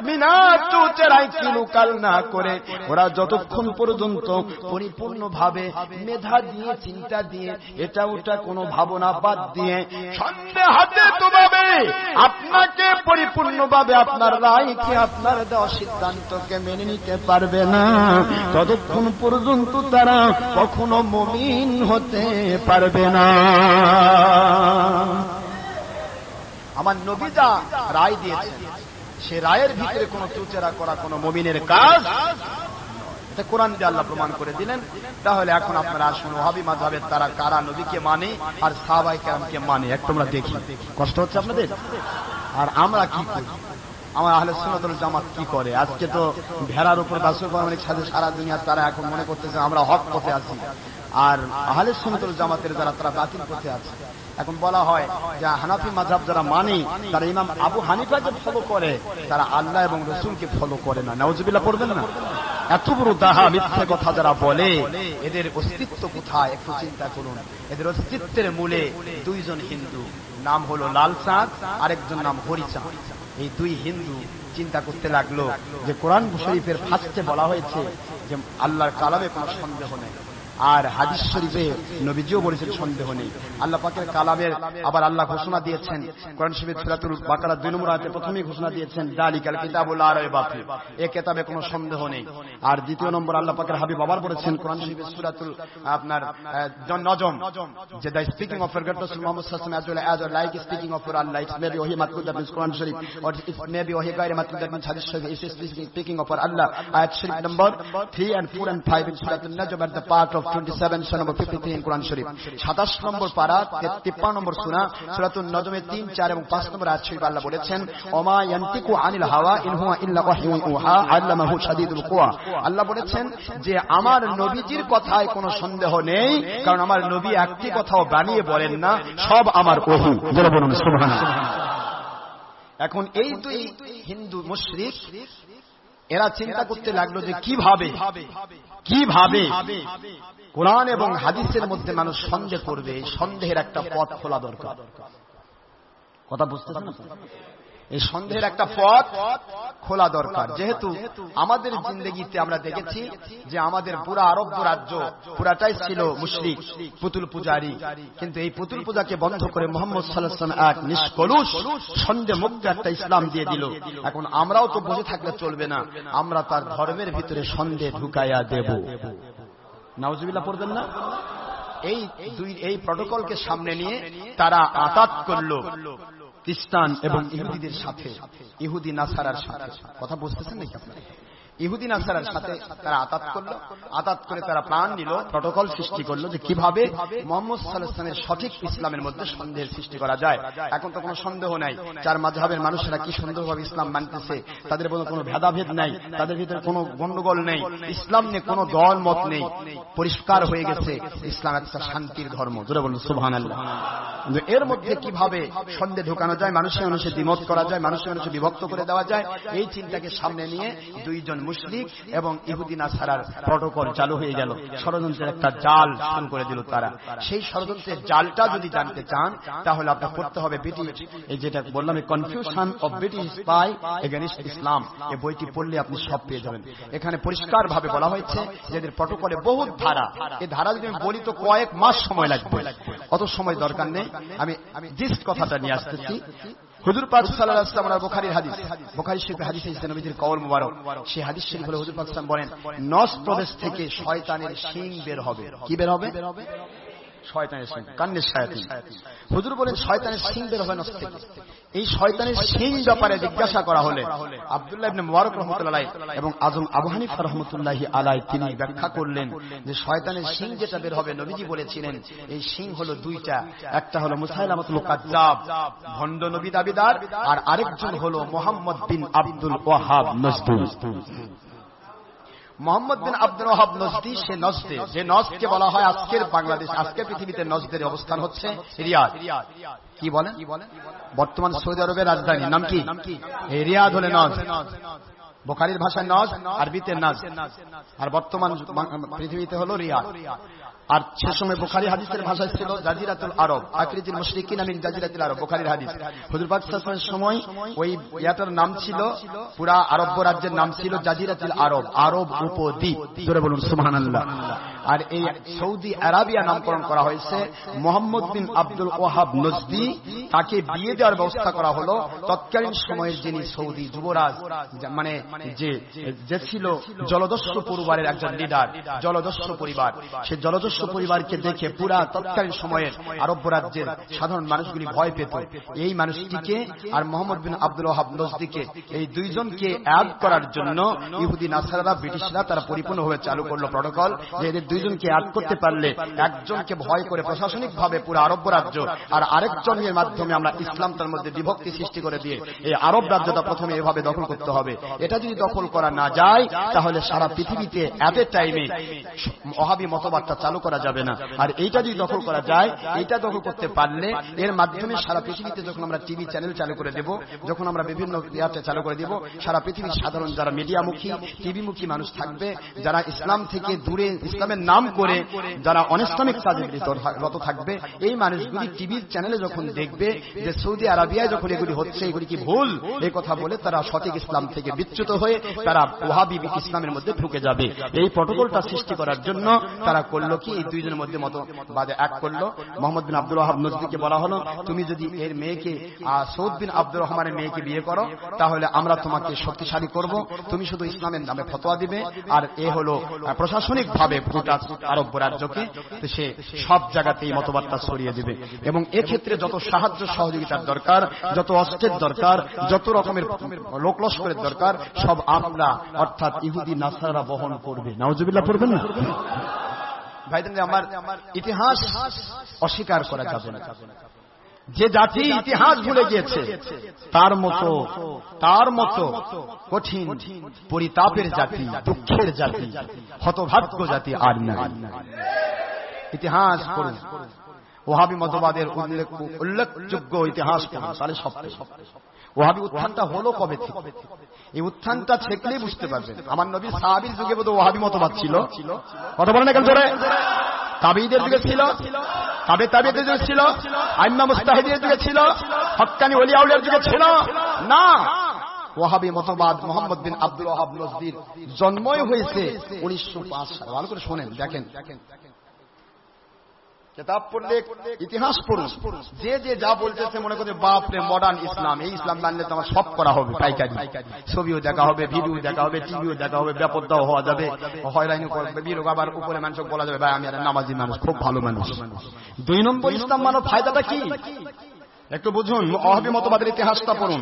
বিনা চুচেরাই কিলুকাল না করে ওরা যতক্ষণ পর্যন্ত পরিপূর্ণ ভাবে মেধা দিয়ে, চিন্তা দিয়ে, এটা ওটা কোনো ভাবনা বাদ দিয়ে সন্দেহাতীত ভাবে আপনাকে পরিপূর্ণ ভাবে আপনার রায়কে, আপনার দেওয়া সিদ্ধান্তকে মেনে নিতে পারবে না, ততক্ষণ পর্যন্ত তারা কখনো মুমিন হতে পারবে না। আমার নবী যা রায় দিয়েছেন, সে রায়ের ভিতরে কোনো চুচেরা করা কোনো মুমিনের কাজ। তা কোরআন দিয়ে আল্লাহ প্রমাণ করে দিলেন। তাহলে এখন আপনারা আসুন ওয়াহাবি মাযহাবের তারা কারা নবীকে মানে আর সাহাবায়ে কেরামকে মানে এক তোমরা দেখি। কষ্ট হচ্ছে আপনাদের? আর আমরা কি করি? আমার আহলে সুন্নাত ওয়াল জামাত কি করে? আজকে তো ভেড়ার উপর বাসুর মালিক সাথে সারা দুনিয়া তারা এখন মনে করতেছে আমরা হক পথে আছি, আর আহলে সুন্নাত ওয়াল জামাতের যারা তারা বাতিল পথে আছে। এখন বলা হয় যে হানাফি মাযহাব যারা মানে তারা ইমাম আবু হানিফাকে ফলো করে, তারা আল্লাহ এবং রাসূলকে ফলো করে না। নাউজুবিল্লাহ পড়বেন না? এত বড় দাহা মিথ্যে কথা যারা বলে, এদের অস্তিত্ব কোথায় একটু চিন্তা করুন। এদের অস্তিত্বের মূলে দুইজন হিন্দু, নাম হলো লাল চাঁদ, আরেকজন নাম হরিচাঁদ। এই দুই হিন্দু চিন্তা করতে লাগলো যে কোরআন শরীফের ফার্স্টে বলা হয়েছে যে আল্লাহর কালামে কোনো সন্দেহ নেই, আর হাদিস শরীফে নবীজিও বলেছেন সন্দেহ নেই। আল্লাহ পাকের কালামের আবার আল্লাহ ঘোষণা দিয়েছেন কোরআন শরীফের সূরাতুল বাকারা 2 নম্বর আয়াতে প্রথমেই ঘোষণা দিয়েছেন যালিকাল কিতাবুল লা রাইবা ফি, এই কিতাবে কোনো সন্দেহ নেই। আর দ্বিতীয় নম্বর আল্লাহ পাকের হাবিব আবার বলেছেন কোরআন শরীফের সূরাতুল আপনার নজম, যে দ্য স্পিকিং অফ গড রাসূল মুহাম্মদ সাল্লাল্লাহু আলাইহি ওয়াসাল্লাম as like speaking of Allah, it may be wahi matlub that means Quran Sharif, or it may be wahi ghair matlub that means hadith Sharif. It is speaking of Allah. Ayat Sharif number 3 and 4 and 5 in Surah An-Najm at the part of 27 surah number 53 in Quran Sharif. 27 নম্বর পারা 53 নম্বর সূরা সূরাতুন নজমের 3, 4 এবং 5 নম্বর আয়াত শরীফ আল্লাহ বলেছেন ওমা ইয়ানতিকু আনিল হাওয়া in হুয়া ইল্লা ওয়াহয়ুন ইউহা আল্লামাহু শাদীদুল কুওয়া। আল্লাহ বলেছেন যে আমার নবীজির কথায় কোনো সন্দেহ নেই, কারণ আমার নবী একটি কথাও বানিয়ে বলেন না, সব আমার ওহী। জোরে বলুন সুবহানাল্লাহ। এখন এই দুই হিন্দু মুশরিক এরা চিন্তা করতে লাগলো যে কিভাবে কোরআন এবং হাদিসের মধ্যে মানুষ সন্দেহ করবে। এই সন্দেহের একটা পথ খোলা দরকার। কথা বুঝতেছেন? এই সন্দেহের একটা পথ খোলা দরকার। যেহেতু আমাদের জিন্দেগিতে আমরা দেখেছি যে আমাদের পুরা আরব রাজ্য পুরাটাই ছিল মুশরিক, পুতুল পূজারী, কিন্তু এই পুতুল পূজাকে বন্ধ করে মুহাম্মদ সাল্লাল্লাহু আলাইহি ওয়াসাল্লাম এক নিষ্কলুষ সন্দেহ মুক্ত একটা ইসলাম দিয়ে দিল। এখন আমরাও তো বসে থাকলে চলবে না, আমরা তার ধর্মের ভিতরে সন্দেহ ঢুকাইয়া দেব। নাউজুবিল্লাহ পড়বেন না? এই প্রটোকলকে সামনে নিয়ে তারা আতাত করলো খ্রিস্টান এবং ইহুদিদের সাথে, ইহুদি নাসারার সাথে। কথা বুঝতেছেন নাকি আপনারা? ইহুদি নাসারার সাথে তারা আতাত করলো, আতাত করে তারা প্ল্যান নিল, প্রটোকল সৃষ্টি করলো যে কিভাবে মুহাম্মদ সাল্লাল্লাহু আলাইহি ওয়াসাল্লামের সঠিক ইসলামের মধ্যে সন্দেহের সৃষ্টি করা যায়। এখন তো কোনো সন্দেহ নাই, চার মাযহাবের মানুষেরা কি সুন্দরভাবে ইসলাম মানতেছে, তাদের মধ্যে কোনো ভেদাভেদ নাই, তাদের ভিতরে কোনো গন্ডগোল নেই, ইসলাম নিয়ে কোনো দল মত নেই, পরিষ্কার হয়ে গেছে ইসলাম একটা শান্তির ধর্ম। জোরে বলুন সুবহানাল্লাহ। কিন্তু এর মধ্যে কিভাবে সন্দেহ ঢোকানো যায়, মানুষে মানুষে দ্বিমত করা যায়, মানুষে মানুষে বিভক্ত করে দেওয়া যায়, এই চিন্তাকে সামনে নিয়ে দুইজন মুশরিক এবং ইহুদি নাসারার প্রটোকল চালু হয়ে গেল। ষড়যন্ত্রের একটা জাল শুরু করে দিল তারা। সেই ষড়যন্ত্রের জালটা যদি জানতে চান তাহলে আপনার পড়তে হবে ব্রিটিশ, এই যেটা বললাম confusion of British spy against Islam, এই বইটি পড়লে আপনি সব পেয়ে যাবেন। এখানে পরিষ্কার ভাবে বলা হয়েছে যে এদের প্রটোকলে বহুত ধারা, এই ধারা যদি আমি বলি তো কয়েক মাস সময় লাগবে, অত সময় দরকার নেই। আমি জিস্ট কথাটা নিয়ে আসতেছি। হুজুর পাক সাল্লাল্লাহু আলাইহি ওয়াসাল্লাম বুখারীর হাদিস, বুখারী শরীফে হাদিস এসেছে নবীজির কওল মুবারক, সেই হাদিস শরীফ হলো হুজুর পাক সাল্লাল্লাহু আলাইহি ওয়াসাল্লাম বলেন নস প্রদেশ থেকে শয়তানের শিং বের হবে। কি বের হবে? শয়তানের শিং, কান্নের শায়াতিন। হুজুর বলেন শয়তানের শিং বের হবে নস থেকে। এই শয়তানের শিং ব্যাপারে জিজ্ঞাসা করা হলে আব্দুল্লাহ ইবনে মুবারক রাহমাতুল্লাহি আলাইহি এবং আজম আবু হানিফা রাহমাতুল্লাহি আলাইহি তিনি ব্যাখ্যা করলেন যে শয়তানের শিং যেটা বের হবে নবীজি বলেছিলেন এই শিং হলো দুইটা, একটা হলো মুসাইলামাতুল কাজ্জাব ভণ্ড নবী দাবিদার, আর আরেকজন হলো মুহাম্মদ বিন আব্দুল ওয়াহাব নজদি। মোহাম্মদ বিন আব্দুল ওয়াহাব নজদি, সে নজদে, যে নজদকে বলা হয় আজকের বাংলাদেশ, আজকের পৃথিবীতে নজদের অবস্থান হচ্ছে রিয়াদ। কি বলেন? বর্তমান সৌদি আরবের রাজধানী নাম কি? এই রিয়াদ হলে নজ, বুখারীর ভাষায় নজ, আরবিতে নাজ, আর বর্তমান পৃথিবীতে হলো রিয়াদ। আর সে সময় বুখারী হাদিসের ভাষায় ছিল জাজিরাতুল আরব, আকরিজুল মুশরিকিন মিন জাজিরাতুল আরব, বুখারীর হাদিস। হুজুর পাক সাল্লাল্লাহু আলাইহি ওয়াসাল্লামের সময় ওই ইয়াটার নাম ছিল, পুরা আরব রাজ্যের নাম ছিল জাজিরাতুল আরব, আরব উপদ্বীপ। জোরে বলুন সুবহানাল্লাহ। আর এই সৌদি আরাবিয়া নামকরণ করা হয়েছে মোহাম্মদ বিন আব্দুল ওয়াহাব নজদি। তাকে বিয়ে দেওয়ার ব্যবস্থা করা হলো তৎকালীন সময়ের যিনি সৌদি যুবরাজ, মানে যে ছিল জলদস্যু পরিবারের একজন লিডার, জলদস্যু পরিবার। সে জলদস্যু পরিবারকে দেখে পুরা তৎকালীন সময়ের আরব রাজ্যের সাধারণ মানুষগুলি ভয় পেত। এই মানুষটিকে আর মোহাম্মদ বিন আব্দুল ওয়াহাব নজদিকে, এই দুইজনকে অ্যাড করার জন্য ইহুদি নাসারারা, ব্রিটিশরা তারা পরিপূর্ণভাবে চালু করলো প্রটোকল যে এদের দুইজনকে অ্যাড করতে পারলে একজনকে ভয় করে প্রশাসনিক ভাবে পুরো আরব রাজ্য, আর আরেকজনের মাধ্যমে আমরা ইসলাম তার মধ্যে বিভক্তি সৃষ্টি করে দিয়ে এই আরব রাজ্যটা প্রথমে এভাবে দখল করতে হবে। এটা যদি দখল করা না যায় তাহলে সারা পৃথিবীতে এট এ টাইমে ওয়াহাবি মতবাদটা চালু করা যাবে না। আর এইটা যদি দখল করা যায়, এইটা দখল করতে পারলে এর মাধ্যমে সারা পৃথিবীতে যখন আমরা টিভি চ্যানেল চালু করে দেব, যখন আমরা বিভিন্ন ইয়াতে চালু করে দেব, সারা পৃথিবীর সাধারণ যারা মিডিয়ামুখী, টিভিমুখী মানুষ থাকবে, যারা ইসলাম থেকে দূরে ইসলামের নাম করে যারা অনিসলামিক কাজে রত থাকবে, এই মানুষগুলি টিভির চ্যানেলে যখন দেখবে যে সৌদি আরবিয়ায় যখন এগুলি হচ্ছে, এগুলি কি ভুল, এই কথা বলে তারা সঠিক ইসলাম থেকে বিচ্যুত হয়ে তারা ওয়াহাবি ইসলামের মধ্যে ঢুকে যাবে। এই প্রটোকলটা সৃষ্টি করার জন্য তারা করলো কি, এই দুইজনের মধ্যে মতবাদে এক করলো। মোহাম্মদ বিন আব্দুল ওয়াহাব নজদিকে বলা হলো, তুমি যদি এর মেয়েকে সৌদ বিন আব্দুর রহমানের মেয়েকে বিয়ে করো তাহলে আমরা তোমাকে শক্তিশালী করব, তুমি শুধু ইসলামের নামে ফতোয়া দিবে, আর এ হলো প্রশাসনিক ভাবে গোটা আরব রাজ্যকে সে সব জায়গাতেই মতবাদটা ছড়িয়ে দিবে। এবং এক্ষেত্রে যত সাহায্য সহযোগিতার দরকার, যত অস্ত্রের দরকার, যত রকমের লোকলস্করের দরকার, সব আমরা অর্থাৎ ইহুদি নাসারা বহন করবে। নাউজুবিল্লাহ পড়বেন না ভাইদের? আমার ইতিহাস অস্বীকার করা যাবে না। যে জাতি ইতিহাস ভুলে গিয়েছে তার মতো কঠিন পরিতাপের জাতি, দুঃখের জাতি, হতভাগ্য জাতি আর নাই। ইতিহাস পড়ুন, ওয়াহাবি মতবাদের উল্লেখযোগ্য ইতিহাস পড়ুন, তাহলে সব ওয়াহাবি উত্থানটা হলো কবে থেকে, এই উত্থানটা ছেকলেই বুঝতে পারবেন। আমার নবী সাহাবীর যুগে বোধ ওয়াহাবি মতবাদ ছিল, কথা বলেন এখন জোরে। তাবেঈদের যুগে ছিল, তাবেঈদের যুগে ছিল, আইম্মা মুজতাহিদের যুগে ছিল, হক্কানি ওলিয়া আউলিয়ার যুগে ছিল না। ওয়াহাবি মতবাদ মোহাম্মদ বিন আব্দুল ওয়াহাব নজদির জন্মই হয়েছে 1905 সালে। ভালো করে শোনেন, দেখেন, কিতাব পড়লে, ইতিহাস পড়ুন, যে যা বলতেছে মনে করছে বাপরে মডার্ন ইসলাম, এই ইসলাম মানলে তো আমার সব করা হবে, পাইকারি ছবিও দেখা হবে, ভিডিও দেখা হবে, টিভিও দেখা হবে, বেপরদাও হওয়া যাবে, হয়রানি করবে, বিরোগ আবার উপরে মানুষ বলা যাবে ভাই আমি একটা নামাজি মানুষ, খুব ভালো মানুষ। 2 নম্বর ইসলাম মানব ফায়দাটা কি একটু বুঝুন। ওয়াহাবি মতবাদের ইতিহাসটা পড়ুন।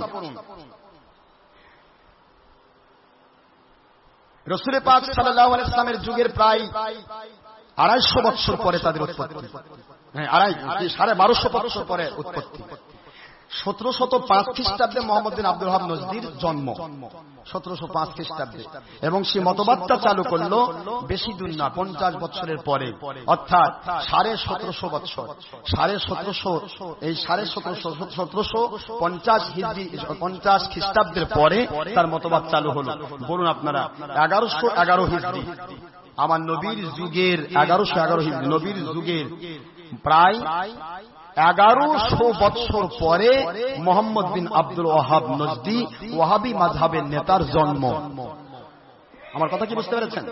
রাসূল পাক সাল্লাল্লাহু আলাইহি ওয়াসাল্লামের যুগের প্রায় 250 বছর পরে তাদের উৎপত্তি, 1250 বছর পরে উৎপত্তি। 1705 খ্রিস্টাব্দে মোহাম্মদ বিন আব্দুল ওয়াহাব নজদির জন্ম, 1705 খ্রিস্টাব্দে। এবং সে মতবাদটা চালু করলো বেশি দূর না, 50 বছরের পরে, অর্থাৎ 1750 বছর, 1750, এই 1750 হিজরি, 50 খ্রিস্টাব্দের পরে তার মতবাদ চালু হলো। বলুন আপনারা, 1111 হিজরি, আমার নবীর যুগের 1111 হিজরি, নবীর যুগের প্রায় 1100 বছর পরে মোহাম্মদ বিন আব্দুল ওয়াহাব নজদি ওয়াহাবি মাযহাবের নেতার জন্ম। আমার কথা কি বুঝতে পেরেছেন?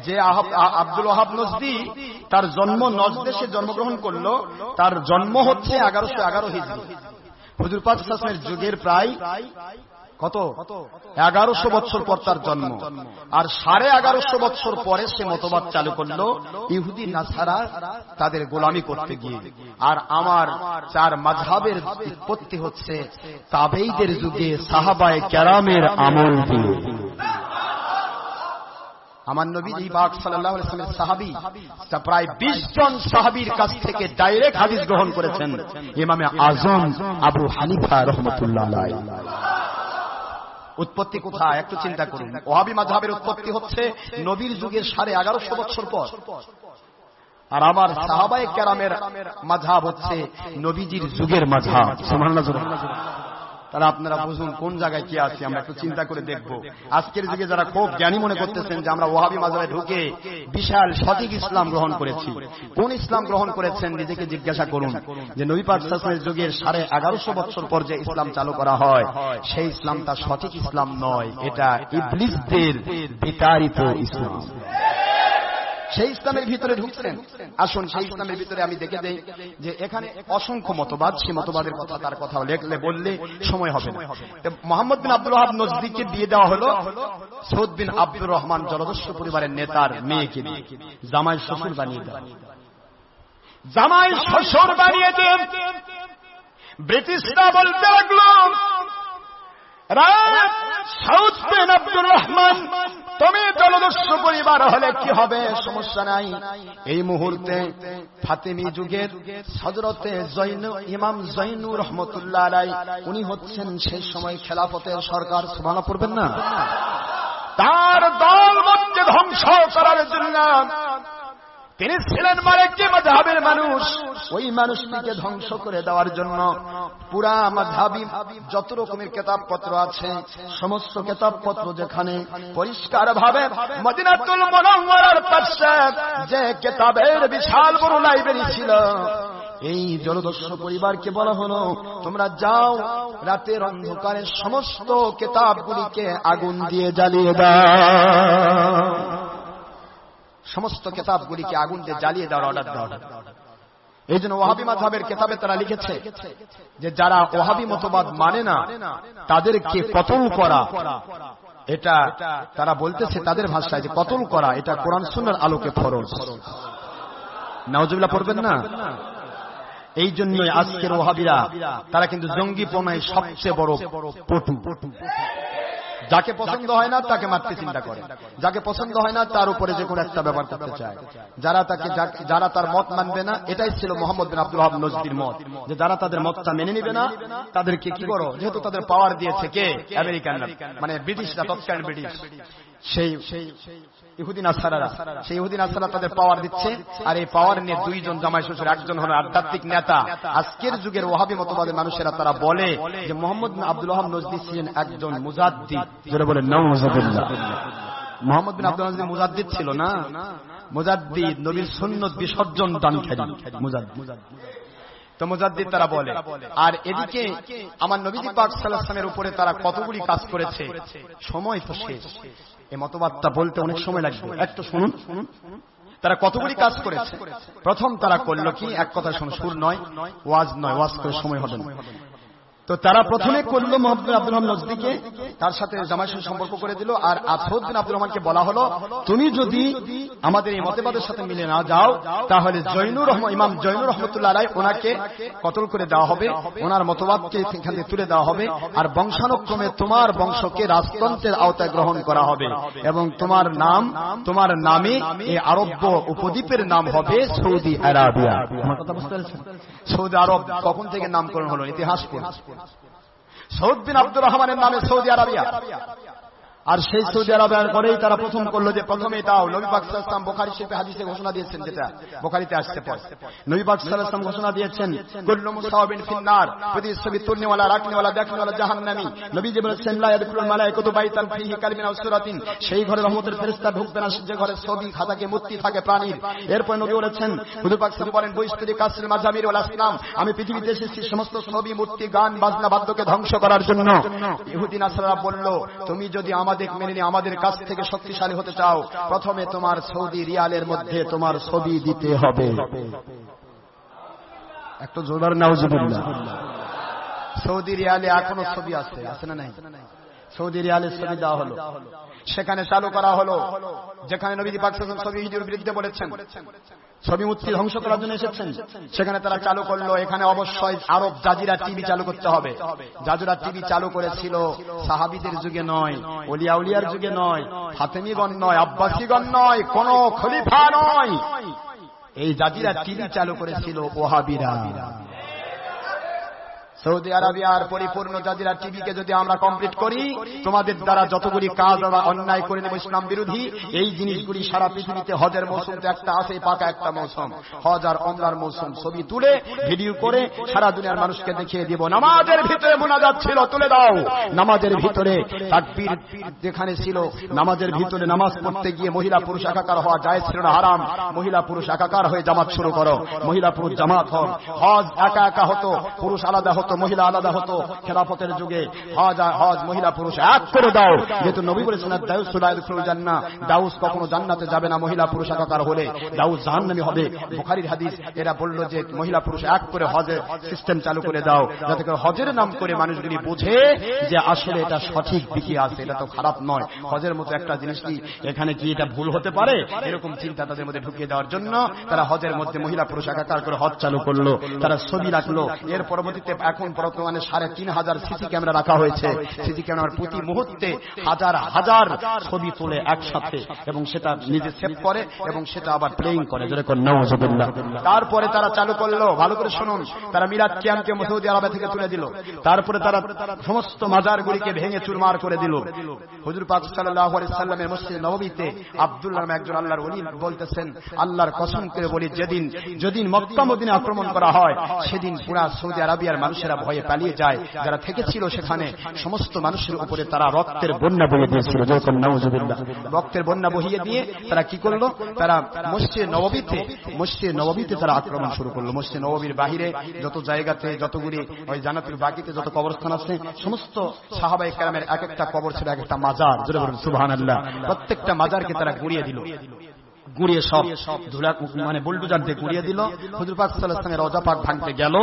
যে আব্দুল ওয়াহাব নজদি, তার জন্ম নজদে সে জন্মগ্রহণ করলো, তার জন্ম হচ্ছে 1111 হিজরি। হুজুর পাক সাল্লাল্লাহু আলাইহি ওয়াসাল্লামের যুগের প্রায় কত 1100 বছর পর তার জন্ম। আর 1150 বছর পরে সে মতবাদ চালু করলো ইহুদি নাসারা তাদের গোলামি করতে গিয়ে। আর আমার 4 মাযহাবের উৎপত্তি হচ্ছে তাবেঈদের যুগে সাহাবায়ে কেরামের আমল দিয়ে। আমার নবী পাক সাল্লাল্লাহু আলাইহি ওয়াসাল্লামের সাহাবী প্রায় 20 জন সাহাবীর কাছ থেকে ডাইরেক্ট হাদিস গ্রহণ করেছেন ইমামে আযম আবু হানিফা রাহমাতুল্লাহ আলাইহি। উৎপত্তি কোথায় একটু চিন্তা করুন। ওয়াহাবি মাযহাবের উৎপত্তি হচ্ছে নবীর যুগের 1150 বছর পর, আর আমার সাহাবায়ে কেরামের মাযহাব হচ্ছে নবীজির যুগের মাযহাব। সুবহানাল্লাহ। তাহলে আপনারা বুঝুন কোন জায়গায় কি আছে, আমরা একটু চিন্তা করে দেখব। আজকের যুগে যারা খুব জ্ঞানী মনে করতেছেন যে আমরা ওয়াহাবি মাযহাবে ঢুকে বিশাল সঠিক ইসলাম গ্রহণ করেছি, কোন ইসলাম গ্রহণ করেছেন নিজেকে জিজ্ঞাসা করুন। যে নবী পাক সাল্লাল্লাহু আলাইহি ওয়াসাল্লামের যুগের 1150 বছর পর যে ইসলাম চালু করা হয় সেই ইসলামটা সঠিক ইসলাম নয়, এটা ইবলিসদের বিতাড়িত ইসলাম। সেই ইসলামের ভিতরে ঢুকছেন। আসুন সেই ইসলামের ভিতরে আমি দেখে দেই যে এখানে অসংখ্য মতবাদ, সেই মতবাদের কথা তার কথা লেখলে বললে সময় হবে না। মোহাম্মদ বিন আব্দুল ওয়াহাব নজদিকে বিয়ে দেওয়া হলো সৌদ বিন আব্দুর রহমান জলদস্যু পরিবারের নেতার মেয়েকে দিয়ে, জামাই শ্বশুর বানিয়ে দেওয়া। জামাই শ্বশুর বানিয়ে দেন। ব্রিটিশরা বলতে লাগলো, সৌদ বিন আব্দুর রহমান তুমি জলদস্যু পরিবার হলে কি হবে, সমস্যা নাই। এই মুহূর্তে ফাতেমি যুগের হযরতে ইমাম জৈনুর রহমতুল্লাহ আলাইহি উনি হচ্ছেন সেই সময় খেলাফতের সরকার। সুবহানাল্লাহ পড়বেন না? তার দলকে ধ্বংস করার জন্য তিনি ছিলেন মালিকি মাযহাবের মানুষ। ওই মানুষটিকে ধ্বংস করে দেওয়ার জন্য পুরা মাযহাবী যত রকমের কিতাবপত্র আছে, সমস্ত কিতাবপত্র যেখানে পরিষ্কার ভাবে মদিনাতুল মুনাওয়ারার পাশে যে কিতাবের বিশাল বড় লাইব্রেরি ছিল, এই জলদস্যু পরিবারকে বলা হলো তোমরা যাও রাতের অন্ধকারে সমস্ত কিতাবগুলিকে আগুন দিয়ে জ্বালিয়ে দাও। সমস্ত কিতাবগুলিকে আগুন দিয়ে জ্বালিয়ে দেওয়ার অর্ডার দেওয়া। এই জন্য ওয়াহাবি মাযহাবের কিতাবে তারা লিখেছে যে যারা ওয়াহাবি মতবাদ মানে না তাদেরকে কতল করা, এটা তারা বলতেছে তাদের ভাষায় যে কতল করা এটা কোরআন সুন্নাহর আলোকে ফরজ। নাউজুবিল্লাহ পড়বেন না? এই জন্যই আজকের ওয়াহাবিরা তারা কিন্তু জঙ্গিপনায় সবচেয়ে বড় পটু। যাকে পছন্দ হয় না তাকে মারতে চিন্তা করে, যাকে পছন্দ হয় না তার উপরে যে কোনো একটা ব্যবহার করতে চায়। যারা তার মত মানবে না, এটাই ছিল মোহাম্মদ বিন আব্দুল ওয়াহাব নজদির মত, যে যারা তাদের মতটা মেনে নিবে না তাদেরকে কি করো, যেহেতু তাদের পাওয়ার দিয়েছে কে, আমেরিকানরা, মানে ব্রিটিশরা, তৎকালীন ব্রিটিশ, সেই ইহুদি নাসারারা, সেই ইহুদি নাসারা তাদের পাওয়ার দিচ্ছে। আর এই পাওয়ার নিয়ে দুইজন জামাই শ্বশুর, একজন হলো আধ্যাত্মিক নেতা। আজকের যুগের ওয়াহাবি মতবাদের মানুষেরা তারা বলে যে মোহাম্মদ বিন আব্দুল ওয়াহাব নজদি ছিলেন একজন মুজাদ্দিদ। যারা বলেন নাউজুবিল্লাহ, মোহাম্মদ বিন আব্দুল ওয়াহাব মুজাদ্দিদ ছিল না, মুজাদ্দিদ নবীর সুন্নাত বিসর্জন দানকারী মুজাদ্দিদ। তো মুজাদ্দিদ তারা বলে। আর এদিকে আমার নবীজি পাক সাল্লাল্লাহু আলাইহি ওয়াসাল্লামের উপরে তারা কতগুলি কাজ করেছে, সময় তো শেষ, এই মতবাদটা বলতে অনেক সময় লাগবে। একটু শুনুন তারা কতগুলি কাজ করেছে। প্রথম তারা করলো কি, এক কথা শুনুন, সুর নয়, ওয়াজ নয়, ওয়াজ করে সময় হবে না। তো তারা প্রথমে করলো মোহাম্মদ বিন আব্দুল ওয়াহাব নজদিকে, তার সাথে জামাইয়ের সঙ্গে সম্পর্ক করে দিল। আর সৌদ বিন আব্দুর রহমানকে বলা হলো তুমি যদি আমাদের এই মতবাদের সাথে মিলে না যাও তাহলে ইমাম জৈনুর রহমতুল্লাহ আলাইহি ওনাকে কতল করে দেওয়া হবে, ওনার মতবাদকে সেখান থেকে তুলে দেওয়া হবে, আর বংশানুক্রমে তোমার বংশকে রাজতন্ত্রের আওতায় গ্রহণ করা হবে, এবং তোমার নামে এই আরব উপদ্বীপের নাম হবে সৌদি আরবিয়া। আমার কথা বুঝতে পেরেছেন? সৌদি আরব কখন থেকে নামকরণ হলো, ইতিহাস পড়ুন। সৌদ বিন আব্দুর রহমানের নামে সৌদি আরবিয়া। আর সেই সৌদি আরবের পরেই তারা প্রথম করলো যে প্রথমে এটাও নবী পাক সাল্লাল্লাহু আলাইহি ওয়াসাল্লাম বুখারী শরীফে হাদিসে ঘোষণা দিয়েছেন, যেটা বুখারীতে আসছে পর নবী পাক সাল্লাল্লাহু আলাইহি ওয়াসাল্লাম ঘোষণা দিয়েছেন কুল্লু মুসাওয়াবিন ফিন্নার, প্রতি ছবি তুলনেওয়ালা, রাখনেওয়ালা, দেখনেওয়ালা জাহান্নামী। নবী যে বলেছেন লা ইয়াদখুলুল মালায়েকাতু বাইতান ফীহি কালমিন আও সূরাতিন, সেই ঘরে রহমতের ফেরেশতা ঢুকবে না যে ঘরে ছবি, খাতা থাকে, মূর্তি থাকে প্রাণীর। এরপর নবী বলেছেন, হুজুর পাক সাল্লাল্লাহু আলাইহি ওয়াসাল্লাম বলেন বৈস্তরি কাসরিল মাজামির ওয়াল আসনাম, আমি পৃথিবীতে এসেছি সমস্ত ছবি, মূর্তি, গান, বাজনা, বাদ্যকে ধ্বংস করার জন্য। ইহুদি নাসারা বলল তুমি যদি আমাদের মেনে নিয়ে আমাদের কাছ থেকে শক্তিশালী হতে চাও প্রথমে তোমার সৌদি রিয়ালের মধ্যে তোমার ছবি দিতে হবে। একটু জোরে নাউজুবিল্লাহ। সৌদি রিয়ালে এখনো ছবি আছে না নাই? সৌদি রিয়ালের ছবি দেওয়া হলো, সেখানে চালু করা হলো, যেখানে নবীজি পাক সাল্লাল্লাহু আলাইহি ওয়াসাল্লাম ছবি হিজুর বিরুদ্ধে বলেছেন, ছবি মূর্তি ধ্বংস করার জন্য এসেছেন, সেখানে তারা চালু করলো এখানে অবশ্যই আরব জাজিরা টিভি চালু করতে হবে। জাজিরা টিভি চালু করেছিল সাহাবীদের যুগে নয়, ওলিয়া উলিয়ার যুগে নয়, ফাতেমিগণ নয়, আব্বাসীগণ নয়, কোন খলিফা নয়, এই জাজিরা টিভি চালু করেছিল ওয়াহাবিরা। সৌদি আরবিয়ার পরিপূর্ণ জাজিরা টিভিকে যদি আমরা কমপ্লিট করি, তোমাদের দ্বারা যতগুলি কাজ আমরা অন্যায় করে নেব ইসলাম বিরোধী, এই জিনিসগুলি সারা পৃথিবীতে হজের মৌসুম তো একটা আছে, পাকা একটা মৌসুম, হজ আর ওমরার মৌসুম, ছবি তুলে ভিডিও করে সারা দুনিয়ার মানুষকে দেখিয়ে দিব নামাজের ভিতরে মুনাজাত ছিল, তুলে দাও। নামাজের ভিতরে তাকবীর যেখানে ছিল, নামাজের ভিতরে নামাজ পড়তে গিয়ে মহিলা পুরুষ একাকার হওয়া জায়েজ ছিল না, হারাম। মহিলা পুরুষ একাকার হয়ে জামাত শুরু করো, মহিলা পুরুষ জামাত হোক। হজ একা একা হতো, পুরুষ আলাদা হতো হতো, মহিলা আলাদা হতো। খেলাফতের যুগে হজ মহিলা পুরুষ এক করে দাও, যেহেতু নবী বলেছেন দাউস লা ইয়াদখুলুল জান্নাহ, দাউস কখনো জান্নাতে যাবে না মহিলা পুরুষ একাকার হলে, দাউস জাহান্নামী হবে। বুখারীর হাদিস। এরা বলল যে মহিলা পুরুষ এক করে হজের সিস্টেম চালু করে দাও, যাতে করে হজের নাম করে মানুষগুলি বুঝে যে আসলে এটা সঠিক দিকে আছে, এটা তো খারাপ নয়। হজের মতো একটা জিনিস কি এখানে কি এটা ভুল হতে পারে, এরকম চিন্তা তাদের মধ্যে ঢুকিয়ে দেওয়ার জন্য তারা হজের মধ্যে মহিলা পুরুষ একাকার করে হজ চালু করলো। তারা ছবি রাখলো। এর পরবর্তীতে এখন বর্তমানে 3,500 সিসি ক্যামেরা রাখা হয়েছে। সিসি ক্যামেরার প্রতি মুহূর্তে হাজার হাজার ছবি তোলে একসাথে, এবং সেটা নিজে সেভ করে এবং সেটা আবার প্লেইং করে। যেরকম নাউজুবিল্লাহ। তারপরে তারা চালু করলো, ভালো করে শুনুন, তারা মিলাদ কিয়ামকে সৌদি আরবে থেকে তুলে দিল। তারপরে তারা সমস্ত মাজারগুলিকে ভেঙে চুরমার করে দিল। হুজুর পাক সাল্লাল্লাহু আলাইহি সাল্লামের মসজিদ নববীতে আব্দুল্লাহ নামে একজন আল্লাহর ওলি বলতেছেন, আল্লাহর কসম করে বলি, যেদিন মক্কা মদিনা আক্রমণ করা হয় সেদিন পুরা সৌদি আরবিয়ার মানুষেরা ভয়ে পালিয়ে যায়। যারা থেকেছিল সেখানে সমস্ত মানুষের উপরে তারা রক্তের বন্যা বয়ে দিয়েছিল। যেরকম নাউজুবিল্লাহ। রক্তের বন্যা বহিয়ে দিয়ে তারা কি করলো, তারা মসজিদ নববীতে তারা আক্রমণ শুরু করলো। মসজিদ নববীর বাহিরে যত জায়গাতে, যতগুলি ওই জান্নাতুল বাকিতে যত কবরস্থান আছে, সমস্ত সাহাবায়ে কেরামের এক একটা কবর ছিল এক একটা মাজার। জোরে বলুন সুবহানাল্লাহ। প্রত্যেকটা মাজারকে তারা গুড়িয়ে দিল, গুড়িয়ে সব ধুলা মানে বুলডোজার দিয়ে গুড়িয়ে দিল। হুজুর পাক সাল্লাল্লাহু আলাইহি ওয়াসাল্লামের রওজা পাক ভাঙতে গেল,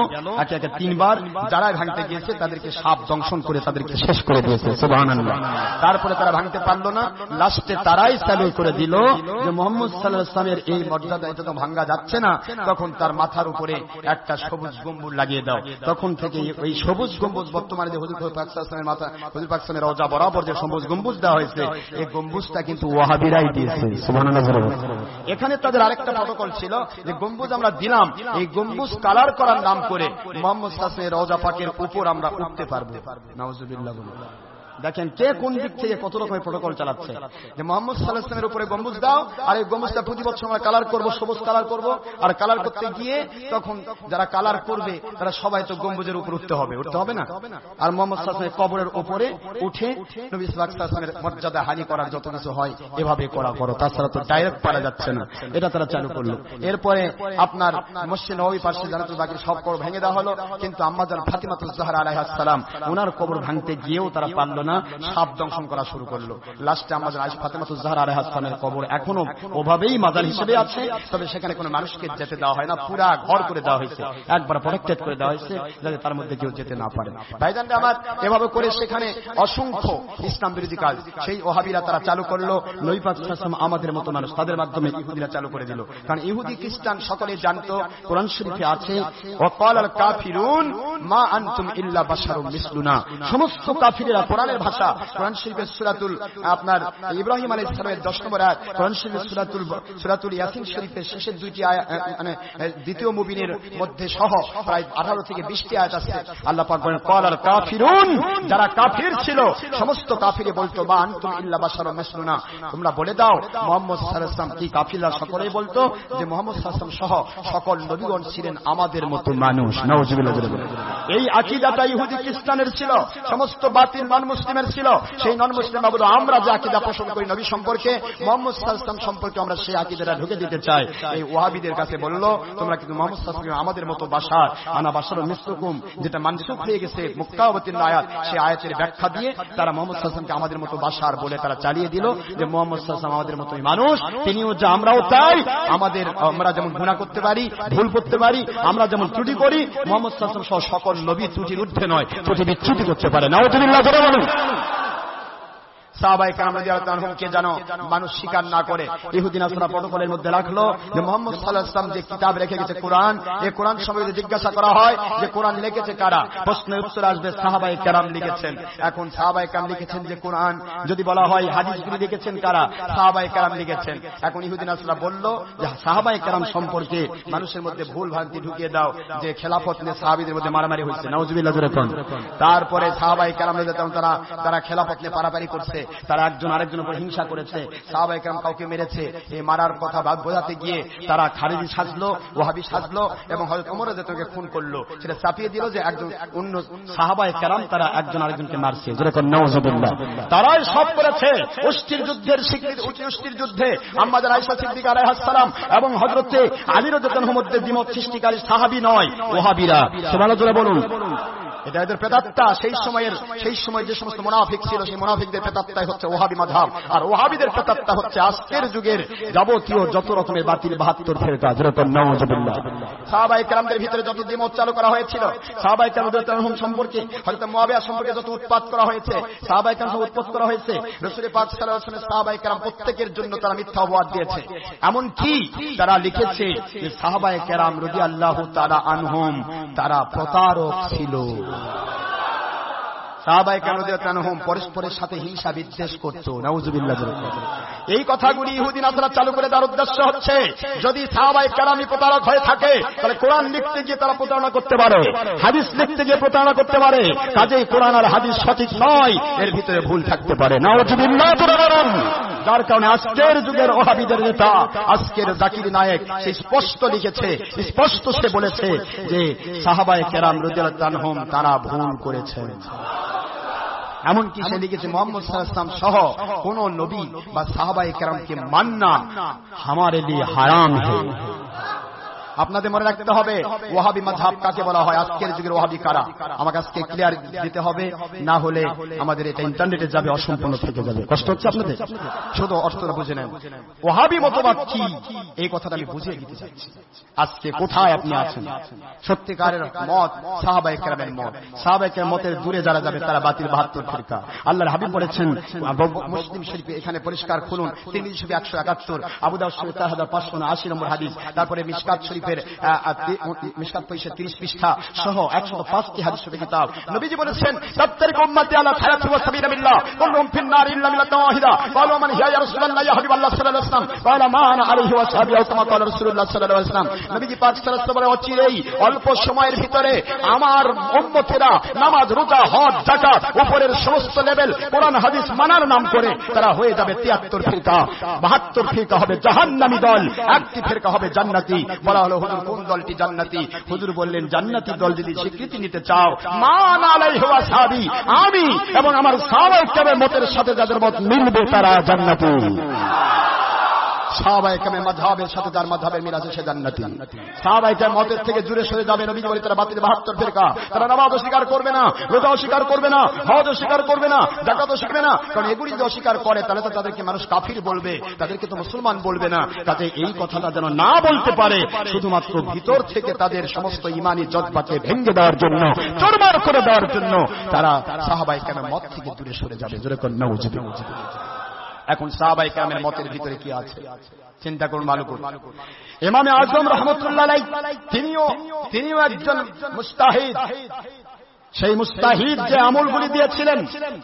একে একে 3 বার। যারা ভাঙতে গিয়েছে তাদেরকে সাপ দংশন করে তাদেরকে শেষ করে দিয়েছে। সুবহানাল্লাহ। তারপরে তারা ভাঙতে পারলো না, লাস্টে তারাই চালু করে দিল যে মুহাম্মদ সাল্লাল্লাহু আলাইহি ওয়াসাল্লামের এই মর্যাদা এটা তো ভাঙা যাচ্ছে না, তখন তার মাথার উপরে একটা সবুজ গম্বুজ লাগিয়ে দাও। তখন থেকে ওই সবুজ গম্বুজ বর্তমানে যে হুজুর পাক সাল্লাল্লাহু আলাইহি ওয়াসাল্লামের মাথা, হুজুর পাক সাল্লাল্লাহু আলাইহি ওয়াসাল্লামের রওজা বরাবর যে সবুজ গম্বুজ দেওয়া হয়েছে, এই গম্বুজটা কিন্তু ওয়াহাবিরাই দিয়েছে। সুবহানাল্লাহ। এখানে তাদের আরেকটা প্রটোকল ছিল যে গম্বুজ আমরা দিলাম, এই গম্বুজ কালার করার নাম করে মুহাম্মদ সাল্লাল্লাহু আলাইহি ওয়াসাল্লামের রওজা পাকের উপর আমরা উঠতে পারবো। নাউজুবিল্লাহ। দেখেন কে কোন দিক থেকে কত রকমের প্রটোকল চালাচ্ছে, যে মুহাম্মদ সাল্লাল্লাহু আলাইহি ওয়াসাল্লামের উপরে গম্বুজ দাও, আর এই গম্বুজটা প্রতি বছর আমরা কালার করব, সবুজ কালার করব। আর কালার করতে গিয়ে তখন যারা কালার করবে তারা সবাই তো গম্বুজের উপর উঠতে হবে না। আর মুহাম্মদ সাল্লাল্লাহু আলাইহি ওয়াসাল্লামের কবরের উপরে উঠে নবী সাল্লাল্লাহু আলাইহি ওয়াসাল্লামের মর্যাদা হানি করার যত কিছু হয় এভাবে করো, তাছাড়া তো ডাইরেক্ট পারা যাচ্ছে না। এটা তারা চালু করলো। এরপরে আপনার মসজিদ নববী পাশে জান্নাতুল বাকির সব কবর ভেঙে দেওয়া হলো, কিন্তু আম্মা জান ফাতিমাতুজ জাহরা আলাইহাস সালাম ওনার কবর ভাঙতে গিয়েও তারা পারল না, সাপ দংশন করা শুরু করলো। লাস্টে আম্মা জান আয়েশা ফাতিমাতুজ জাহরা আলাইহাস সালামের কবর এখনো ওভাবেই মাজার হিসেবে আছে, তবে সেখানে কোনো মানুষকে যেতে দেওয়া হয় না, পুরা ঘর করে দেওয়া হয়েছে, একবার প্রোটেক্টেড করে দেওয়া হয়েছে যাতে তার মধ্যে কেউ যেতে না পারে। ভাইজান আমার এভাবে করে সেখানে অসংখ্য ইসলাম বিরোধী কাজ সেই ওহাবিরা তারা চালু করলো। নবী পাক সাল্লাল্লাহু আলাইহি ওয়াসাল্লাম আমাদের মতো মানুষ, তাদের মাধ্যমে ইহুদিরা চালু করে দিল। কারণ ইহুদি খ্রিস্টান সকলে জানতো কোরআন শরীফে আছে ওয়াকালাল কাফিরুন মা আনতুম ইল্লা বাশারুম মিসলুনা। সমস্ত কাফিররা কোরআনের ভাষা, কোরআন শরীফের সূরাতুল আপনার ইব্রাহিম আলাইহিস সালামের 10 নম্বর আয়াত, কোরআন শরীফের সূরাতুল ইয়াসিন শরীফের শেষের 2টি আয়াত, মানে দ্বিতীয় মুবিনের মধ্যে সহ প্রায় 18 থেকে 20টি আয়াত আছে। আল্লাহ পাক বলেন ওয়াকালাল কাফিরুন, যারা কাফির ছিল সমস্ত কাফিরে বলতো মা আনতুম ইল্লা বাশারুম মিসলুনা, তোমরা বলে দাও মুহাম্মদ সাল্লাল্লাহু আলাইহি ওয়াসাল্লাম কি, কাফিররা সকলেই বলতো যে মুহাম্মদ সাল্লাল্লাহু আলাইহি ওয়াসাল্লাম সহ সকল নবীগণ ছিলেন আমাদের মতো মানুষ। নাউজুবিল্লাহ। এই আকীদাটা ইহুদি খ্রিস্টানের ছিল, সমস্ত বাতিল নন মুসলিমের ছিল। সেই নন মুসলিম বাবুরা আমরা যে আকীদা পোষণ করি নবী সম্পর্কে, মুহাম্মদ সাল্লাল্লাহু আলাইহি ওয়াসাল্লাম সম্পর্কে আমরা সেই আকীদাটা ঢুকে দিতে চাই। এই ওয়াহাবিদের কাছে বলল তোমরা কিন্তু মুহাম্মদ সাল্লাল্লাহু আলাইহি ওয়াসাল্লাম আমাদের মতো বাশার, আনা বাশারুম মিসলুকুম, যেটা মানসুখ হয়ে গেছে মুক্তা অবতীর্ণ আয়াত, সেই আয়াতের ব্যাখ্যা দিয়ে তারা মুহাম্মদ সাল্লাল্লাহু আলাইহি ওয়াসাল্লামকে আমাদের মতো বাশার বলে তারা চালিয়ে দিল যে মুহাম্মদ সাল্লাল্লাহু আলাইহি ওয়াসাল্লাম আমাদের মতোই মানুষ, তিনিও যা আমরাও তাই। আমরা যেমন গুনাহ করতে পারি, ভুল করতে পারি, আমরা যেমন ত্রুটি করি, মুহাম্মদ সাল্লাল্লাহু আলাইহি ওয়াসাল্লাম সকল নবী ত্রুটির ঊর্ধ্বে নয়, ত্রুটি বিচ্যুতি করতে পারে। নাউজুবিল্লাহ করে বলুন। সাহাবায়ে কেরাম রাদিয়াল্লাহু আনহুমকে যেন মানুষ স্বীকার না করে ইহুদি নাসারা প্রটোকলের মধ্যে রাখলো যে মুহাম্মদ সাল্লাল্লাহু আলাইহি ওয়াসাল্লাম যে কিতাব রেখে গেছে কোরআন, এই কোরআন সম্পর্কে জিজ্ঞাসা করা হয় যে কোরআন লিখেছে কারা, প্রশ্নের উত্তর আসবে সাহাবায়ে কেরাম লিখেছেন। এখন সাহাবায়ে কেরাম লিখেছেন যে কোরআন, যদি বলা হয় হাদিসগুলি লিখেছেন কারা, সাহাবায়ে কেরাম লিখেছেন। এখন ইহুদি নাসারা বলল যে সাহাবায়ে কেরাম সম্পর্কে মানুষের মধ্যে ভুল ভ্রান্তি ঢুকিয়ে দাও যে খেলাফত নিয়ে সাহাবীদের মধ্যে মারামারি হয়েছে। নাউজুবিল্লাহ। তারপরে সাহাবায়ে কেরাম তারা খেলাফত নিয়ে পারাপারি করছে, তারা একজন আরেকজনের উপর হিংসা করেছে, সাহাবায়ে কেরাম কাউকে মেরেছে। এই মারার কথা বোঝাতে গিয়ে তারা খারিজি সাজলো, ওয়াহাবি সাজলো এবং হযরত ওমর রাদিয়াল্লাহু খুন করলো। সেটা চাপিয়ে দিল যে একজন অন্য সাহাবায়ে কেরাম তারা একজন আরেকজনকে মারছে। যেরকম নাউজুবিল্লাহ। তারাই সব করেছে অষ্টির যুদ্ধের স্বীকৃতি, অষ্টির যুদ্ধে আম্মা জান আয়েশা সিদ্দিকা আলাইহাস সালাম এবং হযরতে আলী রাদিয়াল্লাহু আনহুর মধ্যে দ্বিমত সৃষ্টিকারী সাহাবী নয় ওয়াহাবিরা। সুবহানাল্লাহ বলুন। এটা এদের প্রেতাত্মা। সেই সময় যে সমস্ত মুনাফিক ছিল, সেই মুনাফিকদের প্রেতাত্মাই হচ্ছে ওহাবি মাযহাব, আর ওহাবিদের প্রেতাত্মা হচ্ছে আজকের যুগের যাবতীয় যত রকমের বাতিল 72 ফিরকা। যেরকম নাউজুবিল্লাহ। সাহাবায়ে কেরামদের ভিতরে যত দ্বিমত চালু করা হয়েছিল, সাহাবায়ে কেরাম রাদিয়াল্লাহু আনহুম সম্পর্কে, হযরত মুআবিয়া সম্পর্কে যত উৎপাত করা হয়েছে, সাহাবায়ে কেরাম উৎপাত করা হয়েছে, রাসূল পাক সাল্লাল্লাহু আলাইহি ওয়াসাল্লাম সাহাবায়ে কেরাম প্রত্যেকের জন্য তারা মিথ্যা অপবাদ দিয়েছে। এমন কি তারা লিখেছে যে সাহাবায়ে কেরাম রাদিয়াল্লাহু তাআলা আনহুম তারা প্রতারক ছিল। সাহাবায়ে কেরাম রাদিয়াল্লাহু আনহুম পরস্পরের সাথে হিংসা বিদ্বেষ করত। নাউজুবিল্লাহ। এই কথাগুলি ইহুদি নাসারা চালু করে দেওয়ার উদ্দেশ্য হচ্ছে, যদি সাহাবায়ে কেরামই প্রতারক হয়ে থাকে তাহলে কোরআন লিখতে গিয়ে তারা প্রতারণা করতে পারে, হাদিস লিখতে গিয়ে প্রতারণা করতে পারে। কাজেই কোরআন আর হাদিস সঠিক নয়, এর ভিতরে ভুল থাকতে পারে। নাউজুবিল্লাহ। যার কারণে আজকের যুগের ওহাবিদের নেতা, আজকের জাকির নায়েক, সে স্পষ্ট লিখেছে, স্পষ্ট সে বলেছে যে সাহাবায়ে কেরাম রাদিয়াল্লাহু আনহুম তারা ভুল করেছেন। এমনকি সে লিখেছে মুহাম্মদ সাল্লাল্লাহু আলাইহি ওয়াসাল্লাম সহ কোন নবী বা সাহাবায়ে কেরামকে মাননা हमारे लिए হারাম है। আপনাদের মনে রাখতে হবে ওয়াহাবি মাযহাব কাকে বলা হয়, আজকের যুগের ওয়াহাবি কারা, আমাকে আজকে ক্লিয়ার দিতে হবে, না হলে আমাদের এটা ইন্টারনেটে যাবে, অসম্পূর্ণ থেকে যাবে। কষ্ট হচ্ছে আপনাদের? শুধু অর্থটা বুঝে নেন। ওয়াহাবি মতবাদ কি এই কথাটা আমি বুঝিয়ে দিতে চাচ্ছি। আজকে কোথায় আপনি আছেন? সত্যিকারের মত সাহাবায়ে কেরামের মত। সাহাবায়ে কেরামের মতের দূরে যারা যাবে তারা বাতিল 72 ফিরকা। আল্লাহর হাবিব বলেছেন, মুসলিম শরীফে এখানে পরিষ্কার খুলুন, তিরমিজি শরীফে 171, আবু দাউদ শরীফে 4580 নম্বর হাদিস, তারপরে মিশকাত শরীফের মিশকাত 30 পৃষ্ঠা সহ 105টি হাদিস শরীফ কিতাব। নবীজি বলেছেন, তাফতারিকু উম্মতি আলা 73 মিল্লাহ কুল্লুহুম ফিন নার ইল্লা মিল্লাতান ওয়াহিদা। ক্বালু মান হিয়া ইয়া রাসূলুল্লাহ ইয়া হাবিবাল্লাহ সাল্লাল্লাহু আলাইহি ওয়াসাল্লাম। ক্বালা মা আনা আলাইহি ওয়া সাহবিহি আও কামা ক্বালা রাসূলুল্লাহ সাল্লাল্লাহু আলাইহি ওয়াসাল্লাম। নবীজি পাক সাল্লাল্লাহু আলাইহি ওয়াসাল্লাম অচিরেই অল্প সময়ের ভিতরে আমার উম্মতেরা নামাজ, রোজা, হজ, যাকাত, উপরের সমস্ত লেভেল কোরআন হাদিস মানার নাম করে তারা হয়ে যাবে 73 ফিরকা। 72 ফিরকা হবে জাহান্নামী দল, একটি ফিরকা হবে জান্নাতি। বলা হলো, হুজুর কোন দলটি জান্নাতি? হুজুর বললেন, জান্নাতি দল যদি স্বীকৃতি নিতে চাও, মান আলাইহি ওয়া সাহাবি, আমি এবং আমার সাহাবায়ে কেরামের মতের সাথে যাদের মত মিলবে তারা জান্নাতি। সাহাবায়ে কেরামের মাযহাবের সাথে যার মাযহাবের মিল আছে সে জান্নাতি। সাহাবায়ে কেরামের মতের থেকে দূরে সরে যাবে, নবী বলে তারা বাতিল 72 ফিরকা। তারা নামাজ অস্বীকার করবে না, রোজা অস্বীকার করবে না, হজ অস্বীকার করবে না, যাকাত শিখবে না। কারণ এগুলি যদি অস্বীকার করে তাহলে তো তাদেরকে মানুষ কাফির বলবে, তাদেরকে তো মুসলমান বলবে না। কাজে এই কথাটা যেন না বলতে পারে, শুধুমাত্র ভিতর থেকে তাদের সমস্ত ঈমানি জজবাকে ভেঙে দেওয়ার জন্য, চুরমার করে দেওয়ার জন্য তারা সাহাবায়ে কেরামের মত থেকে দূরে সরে যাবে। জোরে কোন নাউজুবিল্লাহ। এখন সাহাবায়ে কেরামের মতের ভিতরে কি আছে চিন্তা করুন, ভালো করুন। ইমামে আযম রাহমাতুল্লাহ আলাইহি তিনিও একজন মুস্তাহিদ। সেই মুস্তাহিদ যে আমলগুলি দিয়েছিলেন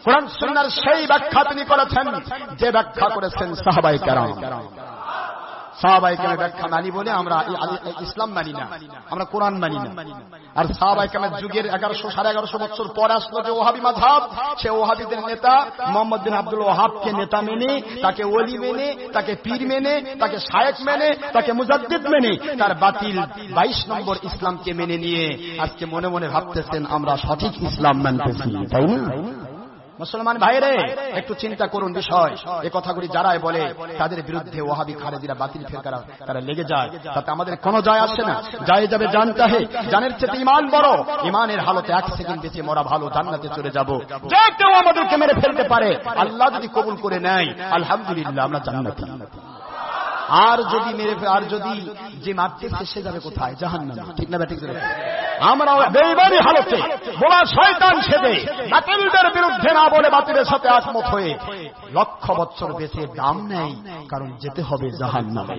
কোরআন সুন্নাহর সেই ব্যাখ্যা তিনি করেছেন যে ব্যাখ্যা করেছেন সাহাবায়ে কেরাম। সাহাবায়ে কেরামের ব্যাখ্যা মানি বলে আমরা ইসলাম মানি না, আমরা কোরআন মানি না। আর সাহাবায়ে কেরামের যুগের 1100-1150 বছর পর আসলো যে ওহাবি মাযহাব, সে ওহাবিদের নেতা মুহাম্মদ বিন আব্দুল ওয়াহাবকে নেতা মেনে, তাকে ওলি মেনে, তাকে পীর মেনে, তাকে শায়েখ মেনে, তাকে মুজাদ্দিদ মেনে, তার বাতিল 22 নম্বর ইসলামকে মেনে নিয়ে আজকে মনে মনে ভাবতেছেন আমরা সঠিক ইসলাম মানতেছি, তাই না? মুসলমান ভাইরে একটু চিন্তা করুন বিষয়। এই কথাগুলি যারাই বলে তাদের বিরুদ্ধে ওয়াহাবি খারেজিরা বাতিল ফিরকারা তারা লেগে যায়, তাতে আমাদের কোনো যায় আসে না। যায় যাবে জানতে হে, জানের চেয়ে ঈমান বড়। ঈমানের হালতে 1 সেকেন্ড বেঁচে মরা ভালো, জান্নাতে চলে যাব। যে কেউ আমাদেরকে মেরে ফেলতে পারে, আল্লাহ যদি কবুল করে নেয় আলহামদুলিল্লাহ আমরা জান্নাতি। আর যদি যে মারতেছে সে যাবে কোথায়? জাহান্নামে। ঠিক না ঠিক? আমরা বেঈমানি হালতে বলা শয়তান সেদে বাতিলদের বিরুদ্ধে না বলে বাতিলের সাথে একমত হয়ে লক্ষ বছর বেঁচে দাম নেই, কারণ যেতে হবে জাহান্নামে।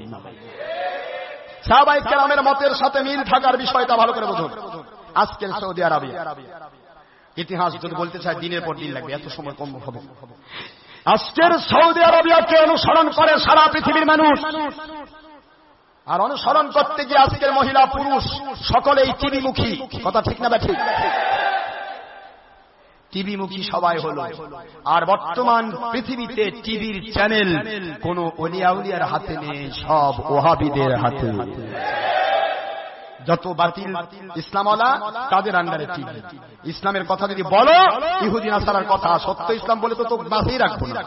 সাহাবায়ে কেরামের মতের সাথে মিল থাকার বিষয়টা ভালো করে বুঝুন। আজকের সৌদি আরবিয়া ইতিহাস যদি বলতে চাই দিনের পর দিন লাগবে, এত সময় কম হবে। আজকের সৌদি আরবিয়াকে অনুসরণ করে সারা পৃথিবীর মানুষ, আর অনুসরণ করতে গিয়ে আজকের মহিলা পুরুষ সকলেই টিভিমুখী। কথা ঠিক না ঠিক? টিভিমুখী সবাই হলো। আর বর্তমান পৃথিবীতে টিভির চ্যানেল কোন ওলিয়া উলিয়ার হাতে নেই, সব ওহাবিদের হাতে। যত বাতিল ইসলামওয়ালা তাদের আন্ডারে টিভি। ইসলামের কথা যদি বলো, ইহুদি নাসারার কথা সত্য ইসলাম বলে তো বাঁচিয়ে রাখবো না।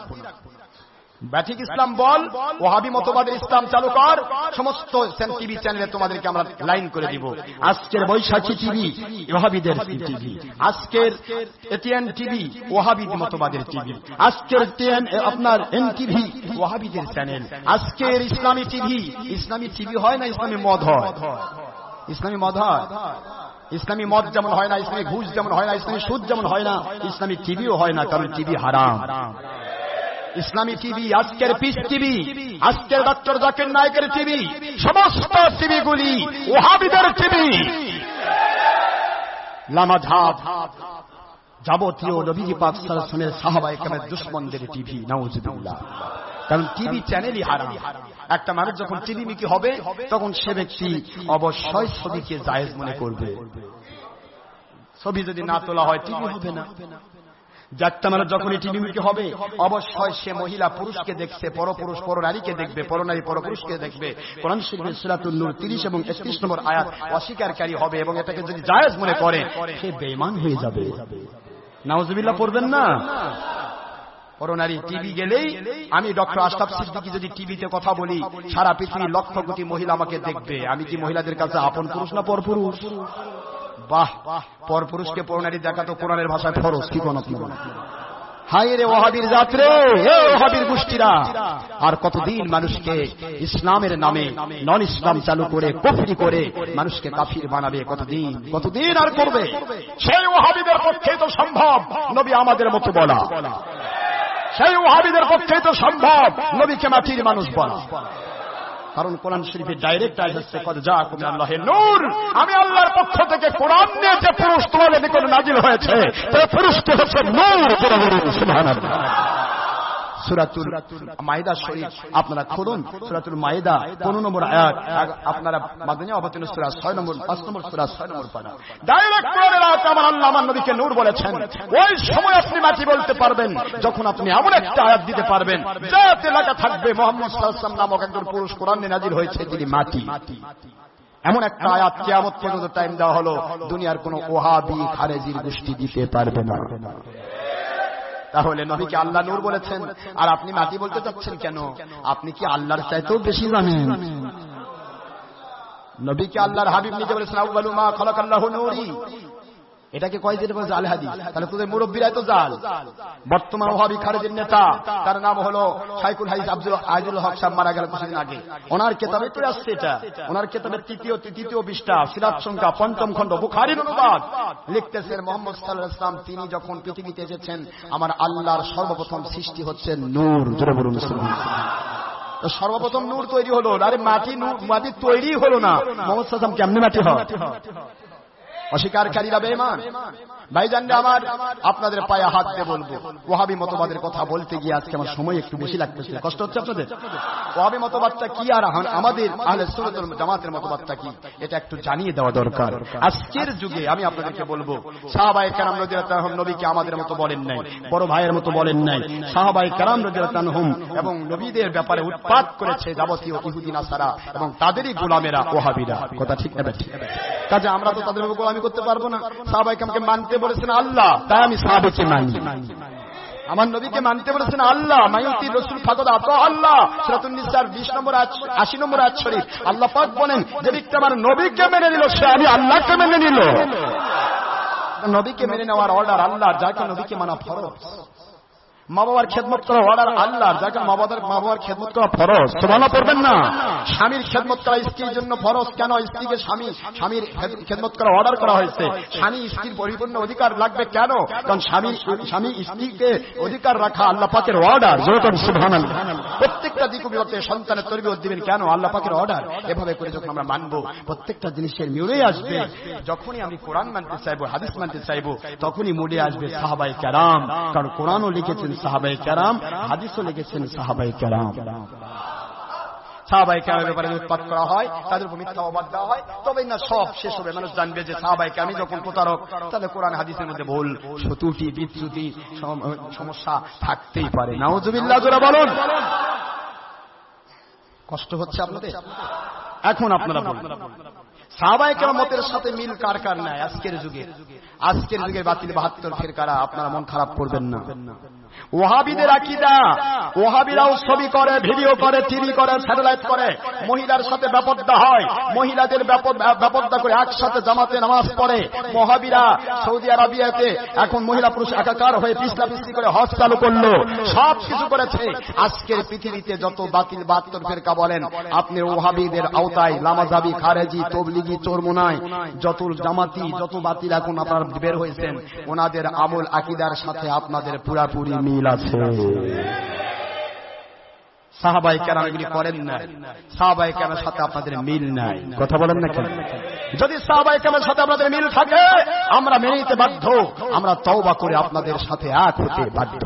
ব্যাঠিক ইসলাম বল, ওয়াহাবি মতবাদের ইসলাম চালু কর, সমস্ত টিভি চ্যানেলে তোমাদেরকে আমরা লাইন করে দিব। আজকের বৈশাখী টিভি ওয়াহাবিদের টিভি, আজকের এটিএন টিভি ওয়াহাবি মতবাদের টিভি, আজকের আপনার এনটিভি ওয়াহাবিদের চ্যানেল, আজকের ইসলামী টিভি হয় না, ইসলামী মদ হয়। ইসলামী মদ হয়, ইসলামী মদ যেমন হয় না, ইসলামী ঘুষ যেমন হয় না, ইসলামী সুদ যেমন হয় না, ইসলামী টিভিও হয় না, কারণ টিভি হারাম। ইসলামী টিভি, আজকের পিস টিভি, আজকের ডক্টর জাকির নায়েকের টিভি, সমস্ত টিভিগুলি ওয়াহাবিদের টিভি। লামাঝাব যাবতীয় নবীজি পাক সাল্লাল্লাহু আলাইহি ওয়াসাল্লামের সাহাবায়ে কেরামের দুশমনদের টিভি, নাউযুবিল্লাহ। কারণ টিভি চ্যানেলই হারাম। একটা মানুষ যখন টিভি মিকি হবে তখন সে ব্যক্তি অবশ্যই ছবিকে জায়েজ মনে করবে। ছবি যদি না তোলা হয় টিভি হবে না। যাত্রা মানুষ যখনই টিভি মিকি হবে অবশ্যই সে মহিলা পুরুষকে দেখছে, পরপুরুষ পরনারীকে দেখবে, পরনারী পরপুরুষকে দেখবে। কোরআন শরীফের সূরাতুন নূর 30 এবং 31 নম্বর আয়াত অস্বীকারী হবে এবং এটাকে যদি জায়েজ মনে করে সে বেঈমান হয়ে যাবে। নাউযুবিল্লাহ পড়বেন না। পরনারী টিভি গেলেই, আমি ডক্টর আশরাফ সিদ্দিকী যদি টিভিতে কথা বলি সারা পৃথিবীর লক্ষ কোটি মহিলা আমাকে দেখবে। আমি কি মহিলাদের কাছে আপন পুরুষ না পরপুরুষ? বাহ, পরপুরুষকে পরনারী দেখা তো কোরআনের ভাষায় ফরজ। কি কোন আপনারা? হায় রে ওয়াহাবির জাতরে, হে ওয়াহাবির গোষ্ঠীরা, আর কতদিন মানুষকে ইসলামের নামে নন ইসলাম চালু করে কুফরি করে মানুষকে কাফির বানাবে? কতদিন আর করবে? সেই ওয়াহাবিদের পক্ষে তো সম্ভব নবী আমাদের মতো বলা, সেই ওয়াহাবিদের পক্ষে তো সম্ভব নবীকে মাটির মানুষ বলা। কারণ কোরআন শরীফে ডাইরেক্ট আসছে, কদ জাআকুম মিনাল্লাহি নূর, আমি আল্লাহর পক্ষ থেকে কোরআন নিয়ে যে পুরুষ তোমাদের নিকটে নাজিল হয়েছে সেই পুরুষটি হচ্ছে নূর। সুবহানাল্লাহ। সূরাতুল মাইদা শরীফ আপনারা খুলুন, সূরাতুল মাইদা 15 নম্বর আয়াত, আপনারা মাদনী অবতীর্ণ সূরা 6 নম্বর 5 নম্বর সূরা 6 নম্বর পারা। ডাইরেক্ট কোরআনের আয়াত আমার আল্লাহ আমার নবীকে নূর বলেছেন। ওই সময় আপনি মাটি বলতে পারবেন যখন আপনি এমন একটা আয়াত দিতে পারবেন যাতে লেখা থাকবে মুহাম্মদ সাল্লাল্লাহু আলাইহি ওয়াসাল্লাম নামক একজন পুরুষ কোরআনে নাজিল হয়েছে, তিনি মাটি। এমন একটা আয়াত কিয়ামত পর্যন্ত টাইম দেওয়া হলো, দুনিয়ার কোন ওয়াহাবি খারেজির গোষ্ঠী দিতে পারবে না। তাহলে নবীকে আল্লাহ নূর বলেছেন আর আপনি মাটি বলতে চাচ্ছেন কেন? আপনি কি আল্লাহর চাইতেও বেশি জানেন? নবীকে আল্লাহর হাবিব নিজে বলেছেন, আউয়ালু মা খালাকাল্লাহু নূরি। এটাকে কয় যেটা বলছে আল হাদিস। তাহলে তোদের মুরব্বীরাই তো জাল। বর্তমান ওয়াহাবি খারেজির নেতা, তার নাম হলো শাইখুল হাদিস আব্দুল হক সাহেব, মারা গেল কিছুদিন আগে। ওনার কিতাবে তো আসছে এটা, ওনার কিতাবের তৃতীয় পৃষ্ঠা, সিরাত সংখ্যা 5ম খণ্ড, বুখারীর অনুবাদ, লিখতেছেন মুহাম্মদ সাল্লাল্লাহু আলাইহি ওয়াসাল্লাম তিনি যখন পৃথিবীতে এসেছেন আমার আল্লাহর সর্বপ্রথম সৃষ্টি হচ্ছে নূর। জোরে বলুন সুবহানাল্লাহ। সর্বপ্রথম নূর তৈরি হলো। আরে মাটি তৈরি হলো না, মুহাম্মদ সাল্লাল্লাহু আলাইহি ওয়াসাল্লাম কেমনে মাটি হয়? অস্বীকারীরা বেঈমান। ভাইজানরা আমার, আপনাদের পায়ে হাত দিয়ে বলবো, ওয়াহাবি মতবাদের কথা বলতে গিয়ে আজকে আমার সময় একটু বেশি লাগতেছে। কষ্ট হচ্ছে আপনাদের? ওয়াহাবি মতবাদটা কি আর আমাদের আহলে সুন্নাত ওয়াল জামাতের মতবাদটা কি, এটা একটু জানিয়ে দেওয়া দরকার। আজকের যুগে আমি আপনাদেরকে বলবো, সাহাবায়ে কেরাম রাদিয়াল্লাহু আনহুম নবীকে আমাদের মতো বলেন নাই, বড় ভাইয়ের মতো বলেন নাই। সাহাবায়ে কেরাম রাদিয়াল্লাহু আনহুম এবং নবীদের ব্যাপারে উৎপাত করেছে যাবতীয় ইহুদি নাসারা এবং তাদেরই গোলামেরা ওয়াহাবিরা। কথা ঠিক না? ঠিক। কাজে আমরা তো তাদের গোলামি করতে পারবো না। সাহাবায়ে কেরামকে মানতে বলেছেন আল্লাহ, তাই আমি সাহাবাকে মানি। আমার নবীকে মানতে বলেছেন আল্লাহ, মাইয়ুতি রাসূল ফাকাদ আতা আল্লাহ। সূরাতুন নিসার 20 নম্বর 80 নম্বর আয়াত শরীফ আল্লাহ পাক বলেন, যে ব্যক্তি আমার নবীকে মেনে নিল সে আমি আল্লাহকে মেনে নিল। নবীকে মেনে নেওয়ার অর্ডার আল্লাহর, যাকে নবীকে মানা ফরজ। মা বাবার খেদমত করা অর্ডার আল্লাহর, যাকে মা বাবার খেদমত করা ফরজ। সুবহানাল্লাহ পড়বেন না? স্বামীর খেদমত করা স্ত্রীর জন্য ফরজ। কেন? স্ত্রীকে স্বামীর খেদমত করা অর্ডার করা হয়েছে। স্বামী স্ত্রীর পরিপূর্ণ অধিকার লাগবে। কেন? কারণ স্বামী স্ত্রীকে অধিকার রাখা আল্লাহ পাকের অর্ডার। সুবহানাল্লাহ। প্রত্যেকটা দিক বিভাগে সন্তানের তরবিয়ত দিবেন। কেন? আল্লাহ পাকের অর্ডার। এভাবে করে যখন আমরা মানবো প্রত্যেকটা জিনিসের মিউরে আসবে। যখনই আমি কোরআন মানতে চাইবো, হাদিস মানতে চাইবো, তখনই মুড়ে আসবে সাহাবায়ে কেরাম। কারণ কোরআনও লিখেছেন সাহাবায়ে কেরাম, হাদিসও লিখেছেন সাহাবায়ে কেরাম। সাহাবায়ে কেরামের ব্যাপারে উৎপাত করা হয়, তাদের উপর মিথ্যা অপবাদ দেওয়া হয়, তবে না সব শেষ হবে। মানুষ জানবে যে সাহাবায়ে কেরাম যখন প্রতারক, তাহলে কোরআন হাদিসের মধ্যে ভুল, ত্রুটি, বিচ্যুতি, সমস্যা থাকতেই পারে। নাউযুবিল্লাহ জোরে বলুন। কষ্ট হচ্ছে আপনাদের? এখন আপনারা বলুন, সাহাবায়ে কেরামের সাথে মিল কার কার নাই আজকের যুগে? আজকের যুগের বাতিল 72 ফিরকারা, আপনারা মন খারাপ করবেন না। ওয়াহাবিদের আকীদা, ওয়াহাবিরাও ছবি করে, ভিডিও করে, টিভি করে, স্যাটেলাইট করে, মহিলার সাথে বেপরদা হয়, মহিলাদের বেপরদা করে একসাথে জামাতে নামাজ পড়ে। ওয়াহাবিরা সৌদি আরবিয়াতে এখন মহিলা পুরুষ একাকার হয়ে পিছলাপিছলি করে হজ চালু করলো, সব কিছু করেছে। আজকের পৃথিবীতে যত বাতিল বাহাত্তর ফেরকা বলেন, আপনি ওয়াহাবিদের আওতায় লামাজাবি, খারেজি, তবলিগি, চরমোনাই, যত জামাতি, যত বাতিল এখন আপনারা বের হয়েছেন, ওনাদের আমল আকীদার সাথে আপনাদের পুরাপুরি মিল আছে। সাহাবায়ে কেরাম এগুলি করেন না, সাহাবায়ে কেরামের সাথে আপনাদের মিল নাই। কথা বলেন না কেন? যদি সাহাবায়ে কেরামের সাথে আপনাদের মিল থাকে, আমরা মেনে নিতে বাধ্য, আমরা তওবা করে আপনাদের সাথে এক হতে বাধ্য।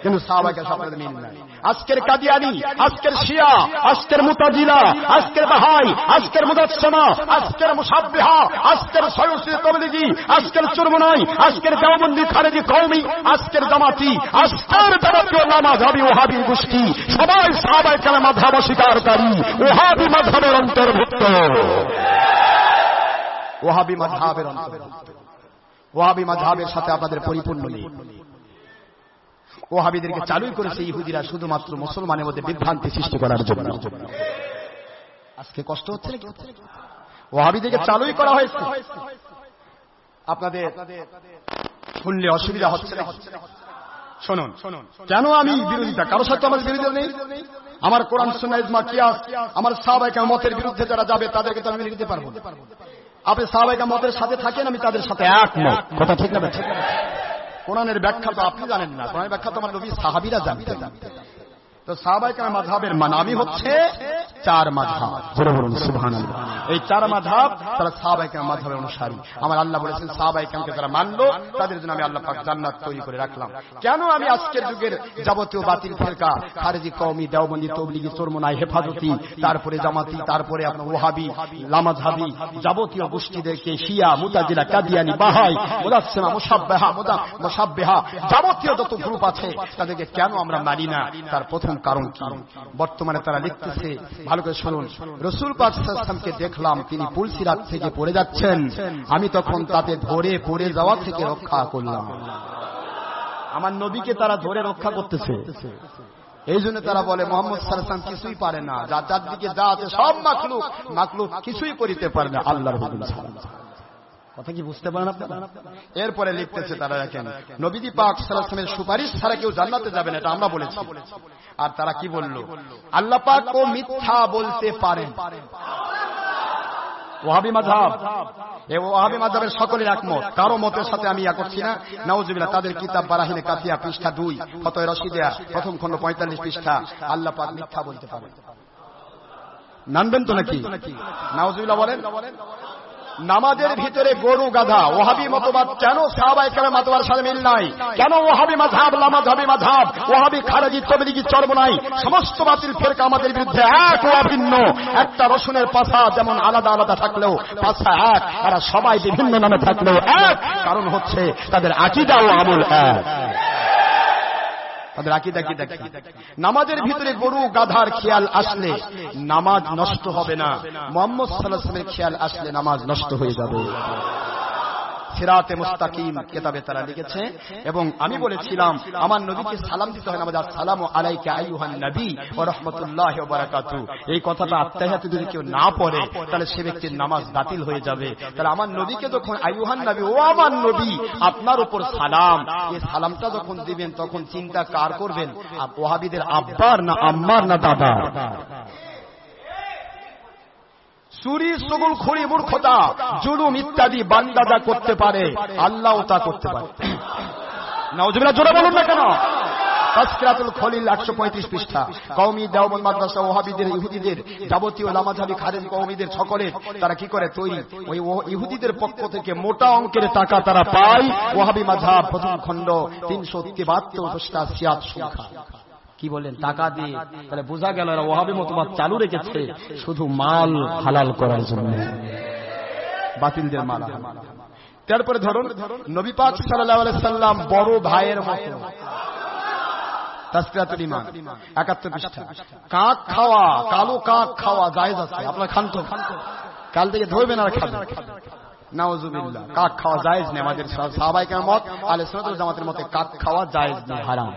কিন্তু সাহাবায়ে কেরামের সাথে মিল নাই। আজকের কাদিয়ানি, আজকের শিয়া, আজকের মুতাজিলা, আজকের বাহাই, আজকের মুজাসসিমা, আজকের মুশাব্বিহা, আজকের সয়ুসি তবলিগি, আজকের চরমোনাই, আজকের দেওবন্দি, খারেজি, কওমি, আজকের জামাতি, আজকের জামাতীয় লামাযাবি ওয়াহাবি গোষ্ঠী সবাই সাহাবায়ে কেরাম মাযহাব অস্বীকারী, ওয়াহাবি মাযহাবের অন্তর্ভুক্ত। ওয়াহাবি মাযহাবের অন্তর্ভুক্ত। ওয়াহাবি মাযহাবের সাথে আপনাদের পরিপূর্ণ নেই। ওয়াহাবিদেরকে চালুই করেছে ইহুদিরা শুধুমাত্র মুসলমানের মধ্যে বিভ্রান্তি সৃষ্টি করার জন্য। আজকে কষ্ট হচ্ছে নাকি? ওয়াহাবিদেরকে চালুই করা হয়েছে। আপনাদের শুনলে অসুবিধা হচ্ছে না? শুনুন, কেন আমি বিরোধিতা? কারোর সাথে আমার বিরোধিতা নেই। আমার কোরআন সুন্নাহ ইজমা কিয়াস, আমার সাহাবায়ে কেরাম মতের বিরুদ্ধে যারা যাবে তাদেরকে তো আমি মেনে নিতে পারবো না। আপনি সাহাবায়ে কেরাম মতের সাথে থাকেন, আমি তাদের সাথে একমত। কথা ঠিক না? কোরআনের ব্যাখ্যা তো আপনি জানেন না, কোরআনের ব্যাখ্যা তো আমার নবী সাহাবীরা জানতেন। তো সাহাবায়ে কেরাম মাযহাবের মানামি হচ্ছে চার মাযহাব। জোরে বলুন সুবহানাল্লাহ। এই চার মাযহাব তারা সাহাবায়ে কেরাম মাযহাবের অনুসারী। আমার আল্লাহ বলেছেন সাহাবায়ে কেরামকে যারা মানলো তাদের জন্য আমি আল্লাহ পাক জান্নাত তৈরি করে রাখলাম। কেন আমি আজকের যুগের যাবতীয় বাতিল ফিরকা, খারেজি, কওমি, দেওবন্দি, তবলিগি, চরমোনাই, হেফাজতি, তারপরে জামাতি, তারপরে আপনার ওয়াহাবি, লামাযহাবি, যাবতীয় গোষ্ঠীদেরকে শিয়া, মুতাজিলা, কাদিয়ানি, বাহাই, মুজাসসিমা, মুশাব্বিহা, যাবতীয় যত গ্রুপ আছে তাদেরকে কেন আমরা মানি না? তার প্রথম কারণ কি? বর্তমানে তারা লিখতেছে, ভালো করে শুনুন, রাসূল পাক সাল্লাল্লাহু আলাইহি ওয়াসাল্লামকে দেখলাম তিনি পুলসিরাত থেকে পড়ে যাচ্ছেন, আমি তখন তাতে ধরে পড়ে যাওয়া থেকে রক্ষা করলাম। আমার নবীকে তারা ধরে রক্ষা করতেছে। এই জন্য তারা বলে মুহাম্মদ সাল্লাল্লাহু আলাইহি ওয়াসাল্লাম কিছুই পারে না, যার দিকে যা আছে সব মাখলুক, মাখলুক কিছুই করিতে পারে না আল্লাহর হুকুম ছাড়া। কথা কি বুঝতে পারেন আপনারা? এরপরে লিখতেছে তারা, দেখেন নবী পাক সাল্লাল্লাহু আলাইহি ওয়াসাল্লামের সুপারিশ ছাড়া কেউ জান্নাতে যাবে না, এটা আমরা বলেছি। আর তারা কি বলল? আল্লাহ পাক ও মিথ্যা বলতে পারেন। ওয়াহাবি মাযহাব, এই ওয়াহাবি মাযহাবের সকলের একমত, কারো মতের সাথে আমি ইয়া করছি না। নাউজুবিল্লাহ। তাদের কিতাব বারাহিনে কাফিয়া পৃষ্ঠা 2, ফতোয়া রশিদিয়া প্রথম খণ্ড 45 পৃষ্ঠা, আল্লাহ পাক মিথ্যা বলতে পারেন। মানবেন তো নাকি? নাউজুবিল্লাহ বলেন। নামাজের ভিতরে গরু গাধা, ওয়াহাবি মতবাদ কেন সাহাবায়ে কেরাম মতবাদের সাথে মিল নাই? কেন ওয়াহাবি মাযহাব, লামাযাবি মাযহাব, ওয়াহাবি, খারেজি, তবলিগি, চরমোনাই সমস্ত বাতিল ফিরকা আমাদের বিরুদ্ধে এক ও অভিন্ন? একটা রসুনের পাছা যেমন আলাদা আলাদা থাকলেও পাছা এক, এরা সবাই বিভিন্ন নামে থাকলেও এক। কারণ হচ্ছে তাদের আকীদা ও আমল এক। তাদের আকীদা কি দেখি? নামাজের ভিতরে গরু গাধার খেয়াল আসলে নামাজ নষ্ট হবে না, মুহাম্মদ সাল্লাল্লাহু আলাইহি ওয়াসাল্লামের খেয়াল আসলে নামাজ নষ্ট হয়ে যাবে। সিরাতে মুস্তাকিম কিতাবে তারা লিখেছে। এবং আমি বলেছিলাম আমার নবীকে সালাম দিতে হয় নামাজে, আসসালামু আলাইকা আইয়ুহান নবী ওয়া রাহমাতুল্লাহি ওয়া বারাকাতুহু। এই কথাটা আত্তাহিয়াতে যদি কেউ না পড়ে তাহলে সে ব্যক্তির নামাজ বাতিল হয়ে যাবে। তাহলে আমার নবীকে যখন আইয়ুহান নবী, ও আমার নবী আপনার উপর সালাম, এই সালামটা যখন দিবেন তখন চিন্তা কার করবেন? ওয়াহাবিদের আব্বার না আম্মার না দাদা? চুরি, সুগুল, খুরি, মূর্খতা, জুলুম ইত্যাদি বান্দা যা করতে পারে আল্লাহও তা করতে পারে। নাউজুবিল্লাহ। জোরে বলুন না কেন? তাসকিরাতুল খলিল 135 পৃষ্ঠা। কওমি, দেওবন্দ মাদ্রাসা, ওয়াহাবিদের, ইহুদিদের, যাবতীয় লামাযাবি, খারেজি, কওমিদের সকলের তারা কি করে তৈরি, ওই ইহুদিদের পক্ষ থেকে মোটা অঙ্কের টাকা তারা পায়। ওয়াহাবি মাযহাব প্রথম খণ্ড 373 পৃষ্ঠা, সিয়াত সংখ্যা। কি বলেন? টাকা দিয়ে। তাহলে বোঝা গেল এরা ওয়াহাবি মতবাদ চালু রেখেছে শুধু মাল হালাল করার জন্য, বাতিলদের মাল। তারপরে ধরুন নবী পাক সাল্লাল্লাহু আলাইহি সাল্লাম বড় ভাইয়ের মতো, তাসকিরাতুল ঈমান 71 পৃষ্ঠা। কাক খাওয়া, কালো কাক খাওয়া জায়েজ আছে, আপনারা খান তো? কাল থেকে ধরবেন আর খাবেন। নাউজুবিল্লাহ, কাক খাওয়া জায়েজ নেই। আমাদের সাহাবায়ে কেরামের মত, আহলে সুন্নাত ওয়াল জামাতের মতে কাক খাওয়া জায়েজ নেই, হারাম।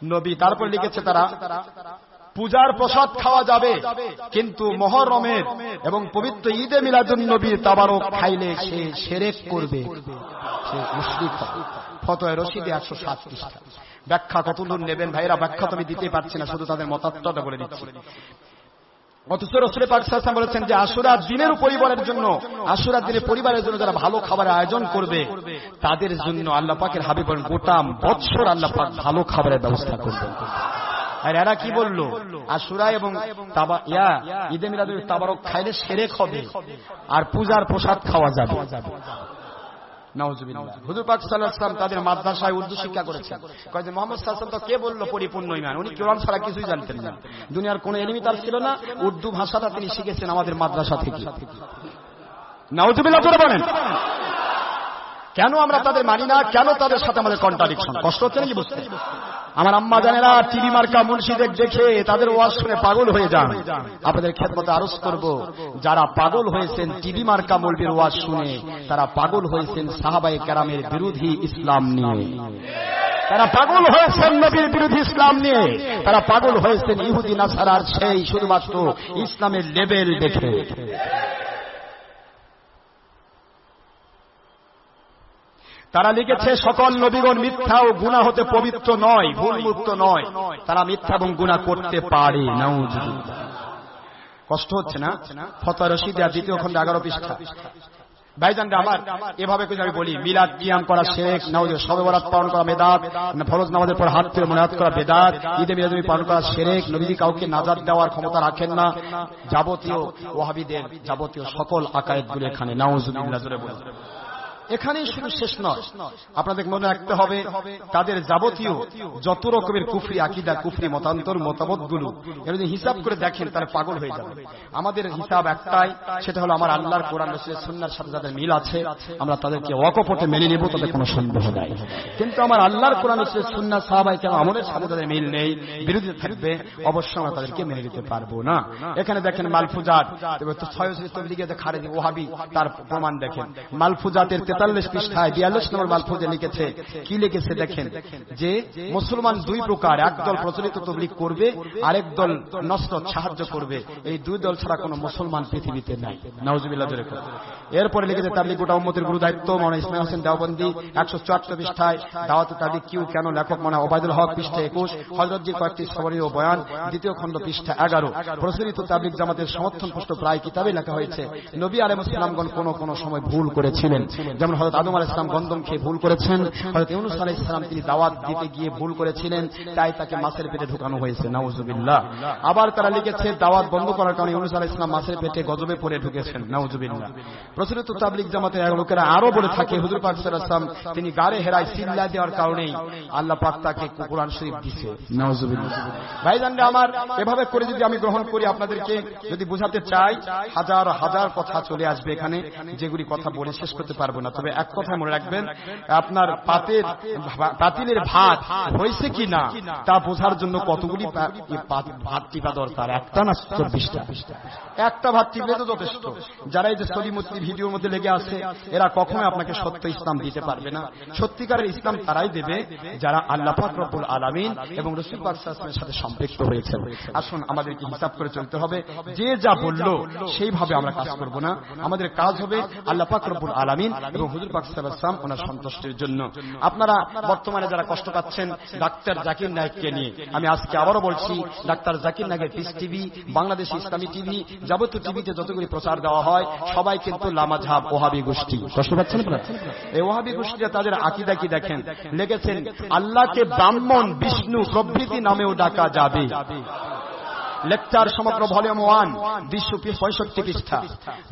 নবী তারপর লিখেছে তারা পূজার প্রসাদ খাওয়া যাবে, কিন্তু মুহররমের এবং পবিত্র ঈদে মিলাদুন নবী তাবারক খাইলে সে শিরক করবে, সে মুশরিক হবে। ফতোয়া রশিদে 107 পৃষ্ঠা। ব্যাখ্যা কতদূর নেবেন ভাইরা, ব্যাখ্যা তো আমি দিতে পারছি না, শুধু তাদের মতামতটা বলে দিচ্ছি। অথচ রাসূল পাক সাল্লাল্লাহু আলাইহি ওয়াসাল্লাম বলেছেন যে আশুরার দিনের পরিবারের জন্য, আশুরার দিনে পরিবারের জন্য যারা ভালো খাবারের আয়োজন করবে তাদের জন্য আল্লাহ পাকের হাবিব বলেন গোটা বছর আল্লাহ পাক ভালো খাবারের ব্যবস্থা করবেন। আর এরা কি বলল, আশুরা এবং ঈদে মিলাদুন তাবারক খাইলে শিরক হবে আর পূজার প্রসাদ খাওয়া যাবে। নাউজুবিল্লাহ। হুজুর পাক সাল্লাল্লাহু আলাইহি ওয়াসাল্লাম তাদের মাদ্রাসায় উর্দু শিক্ষা করেছেন। কয় যে মুহাম্মদ সাল্লাল্লাহু আলাইহি ওয়াসাল্লাম তো কে বলল পরিপূর্ণ ঈমান, উনি কোরআন ছাড়া কিছুই জানতেন না, দুনিয়ার কোনো ইলমই তার ছিল না, উর্দু ভাষাটা তিনি শিখেছেন আমাদের মাদ্রাসা থেকে। নাউজুবিল্লাহ জোরে বলেন। কেন আমরা তাদের মানি না, কেন তাদের সাথে আমাদের কন্ট্রাডিকশন? কষ্ট হচ্ছে নাকি বুঝতে? আমার আম্মা জানেরা টিভি মার্কা মুর্শিদের দেখে তাদের ওয়াজ শুনে পাগল হয়ে যান। আপনাদের খেদমতে আরজ করব, যারা পাগল হয়েছেন টিভি মার্কা মৌলবীর ওয়াজ শুনে, তারা পাগল হয়েছেন সাহাবায়ে কেরামের বিরোধী ইসলাম নিয়ে, তারা পাগল হয়েছেন নবীর বিরোধী ইসলাম নিয়ে, তারা পাগল হয়েছেন ইহুদি নাসারার সেই শুধুমাত্র ইসলামের লেভেল দেখে। তারা লিখেছে সকল নবীগণ মিথ্যা ও গুনাহ হতে পবিত্র নয়, ভুলমুক্ত নয়, তারা মিথ্যা এবং গুনাহ করতে পারে। নাউজুবিল্লাহ। কষ্ট হচ্ছে না? ফতোয়া রশিদে 2য় খণ্ড 11 পৃষ্ঠা। ভাইজান আমার এভাবে করে আমি বলি, মিলাদ কিয়াম করা শিরক, নাউজুবিল্লাহ, শবে বরাত পালন করা বিদআত, ফরজ নামাজের পর হাত তুলে মুনাজাত করা বিদআত, ঈদে মিলাদ পালন করা শিরক, নবীজি কাউকে নাজাত দেওয়ার ক্ষমতা রাখেন না, যাবতীয় ওয়াহাবীদের যাবতীয় সকল আকায়েদগুলো এখানে। নাউজুবিল্লাহ জোরে বলুন। এখানেই শুধু শেষ নয়, আপনাদের মনে রাখতে হবে তাদের যাবতীয় যত রকমের কুফরি আকীদা, কুফরি মতান্তর, মতবাদগুলো এর যদি হিসাব করে দেখেন তারা পাগল হয়ে যাবে। আমাদের হিসাব একটাই, সেটা হলো আমার আল্লাহর কোরআন রাসূলের সুন্নাহর সাথে যাদের মিল আছে আমরা তাদেরকে ওয়াকফতে মেনে নেব, তাতে কোনো সন্দেহ নাই। কিন্তু আমার আল্লাহর কোরআন রাসূলের সুন্নাহ সাহাবায়ে কেরাম আমলের সাথে যাদের মিল নেই, বিরোধী থাকবে, অবশ্যই আমরা তাদেরকে মেনে নিতে পারবো না। এখানে দেখেন মালফুজাত 6 তবলিগে যে খারেজি ওয়াহাবি, তার প্রমাণ দেখেন। মালফুজাতের 43 পৃষ্ঠায় 42 নম্বর মালফুজে লিখেছে, কি লিখেছে দেখেন, যে মুসলমান দুই প্রকার, এক দল প্রচলিত তাবলীগ করবে, আরেক দল নসরত সাহায্য করবে, এই দুই দল ছাড়া কোনো মুসলমান পৃথিবীতে নাই। নাউজুবিল্লাহ জোরে বলেন। এরপরে লিখেছে তাবলীগ গোটা উম্মতের গুরু দায়িত্ব, মাওলানা ইসমাইল হোসেন দেওবন্দি 174 পৃষ্ঠায়, দাওয়াত তাবলীগ কিউ কেন, লেখক মাওলানা ওবায়দুল হক পৃষ্ঠা 21, হযরতজির কয়েকটি সবরী ও বয়ান 2য় খণ্ড পৃষ্ঠা 11। প্রচলিত তাবলীগ জামাতের সমর্থন পুষ্ট প্রায় কিতাবে লেখা হয়েছে নবী আলাইহিস সালামগণ কোন সময় ভুল করেছিলেন, যেমন হযরত আদম আলাইহিস সালাম গন্ধম খেয়ে ভুল করেছেন, হযরত ইউনূস আলাইহিস সালাম তিনি দাওয়াত দিতে গিয়ে ভুল করেছিলেন, তাই তাকে মাছের পেটে ঢোকানো হয়েছে। নাউজুবিল্লাহ। আবার তারা লিখেছে দাওয়াত বন্ধ করার কারণে ইউনূস আলাইহিস সালাম মাছের পেটে গজবে পড়ে ঢুকেছেন। নাউজুবিল্লাহ। প্রচলিত তাবলীগ জামাতের লোকেরা আরো বলে থাকে হুজুর পাক সাল্লাল্লাহু আলাইহি ওয়াসাল্লাম তিনি গারে হেরায় সিল্লা দেওয়ার কারণেই আল্লাহ পাক তাকে কোরআন শরীফ দিয়েছে। নাউজুবিল্লাহ। ভাইজানরা আমার, এভাবে করে যদি আমি গ্রহণ করি, আপনাদেরকে যদি বোঝাতে চাই, হাজার হাজার কথা চলে আসবে এখানে, যেগুলি কথা বলে শেষ করতে পারবো না। তবে এক কথা মনে রাখবেন, আপনার পাতিলের ভাত হয়েছে কি না তা বোঝার জন্য কতগুলি ভাত টিপা দরকার, একটা না 24টা। একটা ভাত টিপলে তো যথেষ্ট। যারা এই যে সলিমতি ভিডিওর মধ্যে লেগে আছে, এরা কখনো আপনাকে সত্য ইসলাম দিতে পারবে না। সত্যিকারের ইসলাম তারাই দেবে যারা আল্লাহ পাক রব্বুল আলামিন এবং রাসূল পাক সাল্লাল্লাহু আলাইহি ওয়াসাল্লামের সাথে সম্পৃক্ত হয়েছে। আসুন আমাদেরকে হিসাব করে চলতে হবে, যে যা বললো সেইভাবে আমরা কাজ করব না। আমাদের কাজ হবে আল্লাহ পাক রব্বুল আলামিন এবং হুজুর পাক সাল্লাল্লাহু আলাইহি ওয়াসাল্লাম ওনার সন্তুষ্টির জন্য। আপনারা বর্তমানে যারা কষ্ট পাচ্ছেন ডাক্তার জাকির নায়েককে নিয়ে, আমি আজকে আবারও বলছি, ডাক্তার জাকির নায়েকের Peace TV, Bangladesh Islami TV, যাবতীয় টিভিতে যতগুলি প্রচার দেওয়া হয় সবাই কিন্তু লামাঝহাব ওয়াহাবি গোষ্ঠী। কষ্ট পাচ্ছেন আপনারা? এই ওয়াহাবি গোষ্ঠীরা তাদের আকীদা কি দেখেন, লিখেছেন আল্লাহকে ব্রাহ্মণ, বিষ্ণু প্রভৃতি নামেও ডাকা যাবে। লেকচার সমগ্র ভলিউম 1 265 পৃষ্ঠা।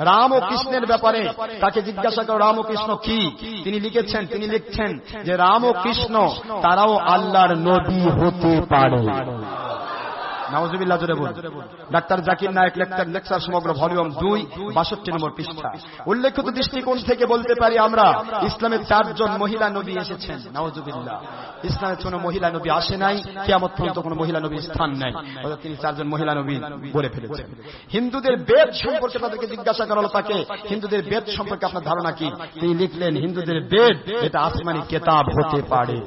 রাম ও কৃষ্ণের ব্যাপারে তাকে জিজ্ঞাসা করো রাম ও কৃষ্ণ কি, তিনি লিখছেন যে রাম ও কৃষ্ণ তারাও আল্লাহর নবী হতে পারে। নাউজুবিল্লাহ জোরে বলুন। ডাক্তার জাকির নায়েক লেকচার সমগ্র ভলিউম 2 62 নম্বর পৃষ্ঠা। উল্লেখিত দৃষ্টিকোণ থেকে বলতে পারি আমরা ইসলামের 4 জন মহিলা নবী এসেছেন। নাউজুবিল্লাহ। ইসলামের কোনো মহিলা নবী আসে নাই, কিয়ামত পর্যন্ত কোনো মহিলা নবীর স্থান নাই, অর্থাৎ তিনি 4 জন মহিলা নবী বলে ফেলেছেন। হিন্দুদের বেদ সম্পর্কে তাদেরকে জিজ্ঞাসা করা হলো, তাকে হিন্দুদের বেদ সম্পর্কে আপনার ধারণা কি? তিনি লিখলেন, হিন্দুদের বেদ এটা আসমানি কিতাব হতে পারে।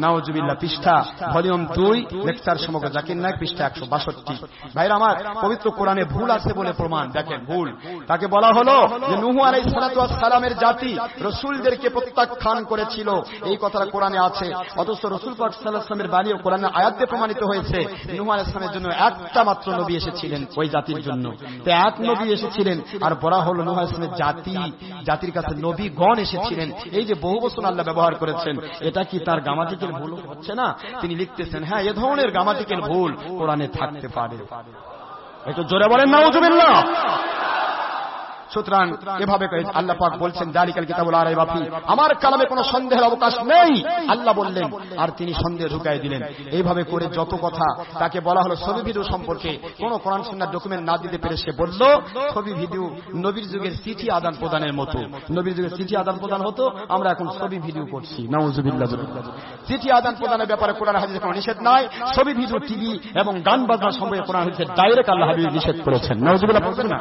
নাউজুবিল্লাহ। পৃষ্ঠা ভলিউম 2 লেকচার সমগ্র জাকির নায়েক পৃষ্ঠা 162। ভাইরা আমার, পবিত্র কোরআনে ভুল আছে বলে প্রমাণ। দেখেন ভুল, তাকে বলা হলো যে নূহ আলাইহিস সালাতু ওয়াস সালামের জাতি রাসূলদেরকে প্রত্যাখ্যান করেছিল, এই কথাটা কোরআনে আছে। অথচ রাসূল পাক সাল্লাল্লাহু আলাইহি ওয়াসাল্লামের বাণীও কোরআনে আয়াত দিয়ে প্রমাণিত হয়েছে। নূহ আলাইহিস সালামের জন্য একটা মাত্র নবী এসেছিলেন ওই জাতির জন্য, তো এক নবী এসেছিলেন। আর বলা হলো নূহ আলাইহিস সালামের জাতির কাছে নবীগণ এসেছিলেন। এই যে বহু বচন আল্লাহ ব্যবহার করেছেন, এটা কি তার গ্রামাটিক্যাল ভুল হচ্ছে না? তিনি লিখতেছেন, হ্যাঁ এ ধরনের গ্রামাটিক্যাল ভুল কোরআনে থাকতে পারে। একটু জোরে বলেন নাউজুবিল্লাহ। সুতরাং এভাবে আল্লাহ পাক বলছেন, যালিকাল কিতাবুল লা রাইবা ফি, আমার কালামে কোনো সন্দেহের অবকাশ নেই, আল্লাহ বললেন, আর তিনি সন্দেহ ঢুকাই দিলেন। এইভাবে করে যত কথা তাকে বলা হলো ছবি ভিডিও সম্পর্কে, কোন কোরআন সুন্নাহ ডকুমেন্ট না দিতে পেরে সে বলল ছবি ভিডিও নবীর যুগের চিঠি আদান প্রদানের মতো। নবীর যুগের চিঠি আদান প্রদান হতো, আমরা এখন ছবি ভিডিও করছি। নাউজুবিল্লাহ। চিঠি আদান প্রদানের ব্যাপারে কোরআন হাদিসে কোনো নিষেধ নাই। ছবি ভিডিও, টিভি এবং গান বাজনা সম্পর্কে কোরআন হাদিসে ডাইরেক্ট আল্লাহ হাবিব নিষেধ করেছেন। নাউজুবিল্লাহ বলছেন না?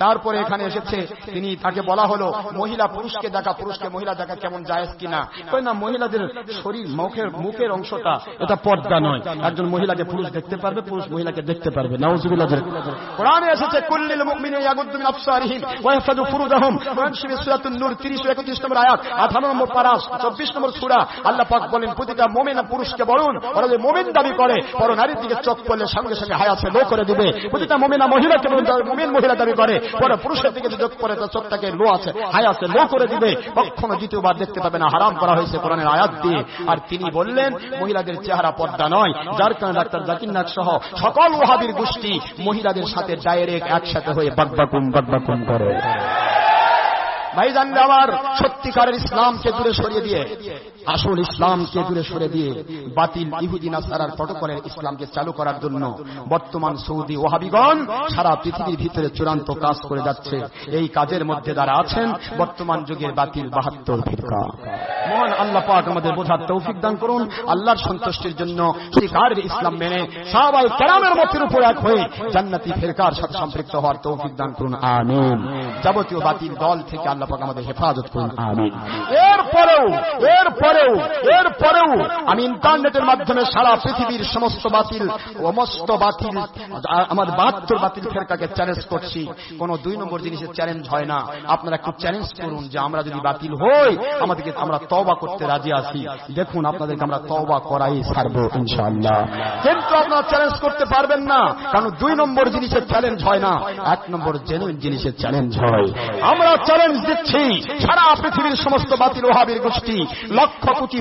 তারপরে এখানে এসেছে, তিনি তাকে বলা হলো মহিলা পুরুষকে দেখা, পুরুষকে মহিলা দেখা কেমন জায়েজ কিনা? কই না, মহিলাদের শরীর মুখের অংশটা এটা পর্দা নয়, একজন মহিলাকে পুরুষ দেখতে পারবে, পুরুষ মহিলাকে দেখতে পারবে। নাউজুবিল্লাহ। কোরআনে এসেছে কুল্লিল মুমিনিনা ইয়াগুদ্দু মিন আবসারিহিম ওয়া ইয়াহফাযু ফুরুজাহুম। কোরআন শরীফের সূরাতুন নূর 30 ও 31 নম্বর আয়াত, 18 নম্বর পারা 24 নম্বর সূরা। আল্লাহ পাক বলেন, প্রতিটা মুমিন পুরুষকে বলুন, ওরা যে মুমিন দাবি করে পর নারীর দিকে চোখ পড়লে সঙ্গে সঙ্গে হায়া লো করে দিবে। প্রতিটা মুমিনা মহিলাকে মুমিন মহিলা দাবি করে পরে পুরুষের দিকে চোখ পড়ে তার চোখটাকে লো আছে হায়া লো করে দিবে, কখনো দ্বিতীয়বার দেখতে পাবে না, হারাম করা হয়েছে কোরআনের আয়াত দিয়ে। আর তিনি বললেন মহিলাদের চেহারা পর্দা নয়, যার কারণে ডাক্তার জাকির নায়েক সহ সকল ওয়াহাবীর গোষ্ঠী মহিলাদের সাথে ডাইরেক্ট একসাথে হয়ে বাকবাকুম করে। ভাইজান আমার, সত্যিকারের ইসলামকে দূরে সরিয়ে দিয়ে, আসল ইসলামকে দূরে সরিয়ে দিয়ে বাতিল ইহুদি নাসারার প্রটোকলের ইসলামকে চালু করার জন্য বর্তমান সৌদি ওয়াহাবিগণ সারা পৃথিবীর ভিতরে চূড়ান্ত কাজ করে যাচ্ছে। এই কাজের মধ্যে যারা আছেন বর্তমান যুগের বাতিল 72 ফিরকা। মহান আল্লাহ পাক আমাদের বোঝার তৌফিক দান করুন। আল্লাহর সন্তুষ্টির জন্য সত্যিকারের ইসলাম মেনে সাহাবায়ে কেরামের মতের উপর এক হয়ে জান্নাতি ফিরকার সাথে সম্পৃক্ত হওয়ার তৌফিক দান করুন, আমিন। যাবতীয় বাতিল দল থেকে আল্লাহ পাক আমাদের হেফাজত করুন, আমিন। এরপরেও আমি ইন্টারনেটের মাধ্যমে সারা পৃথিবীর সমস্ত বাতিল আমার 72 বাতিল ফেরকাকে চ্যালেঞ্জ করছি। কোন 2 নম্বর জিনিসের চ্যালেঞ্জ হয় না। আপনারা একটু চ্যালেঞ্জ করুন যে আমরা যদি বাতিল হই আমাদেরকে আমরা তওবা করতে রাজি আছি। দেখুন আপনাদেরকে আমরা তওবা করাই ছাড়বো ইনশাআল্লাহ। কিন্তু আপনারা চ্যালেঞ্জ করতে পারবেন না, কারণ 2 নম্বর জিনিসের চ্যালেঞ্জ হয় না, 1 নম্বর জেনুইন জিনিসের চ্যালেঞ্জ হয়। আমরা চ্যালেঞ্জ দিচ্ছি সারা পৃথিবীর সমস্ত বাতিল ওয়াহাবীর গোষ্ঠী লক্ষ কোটি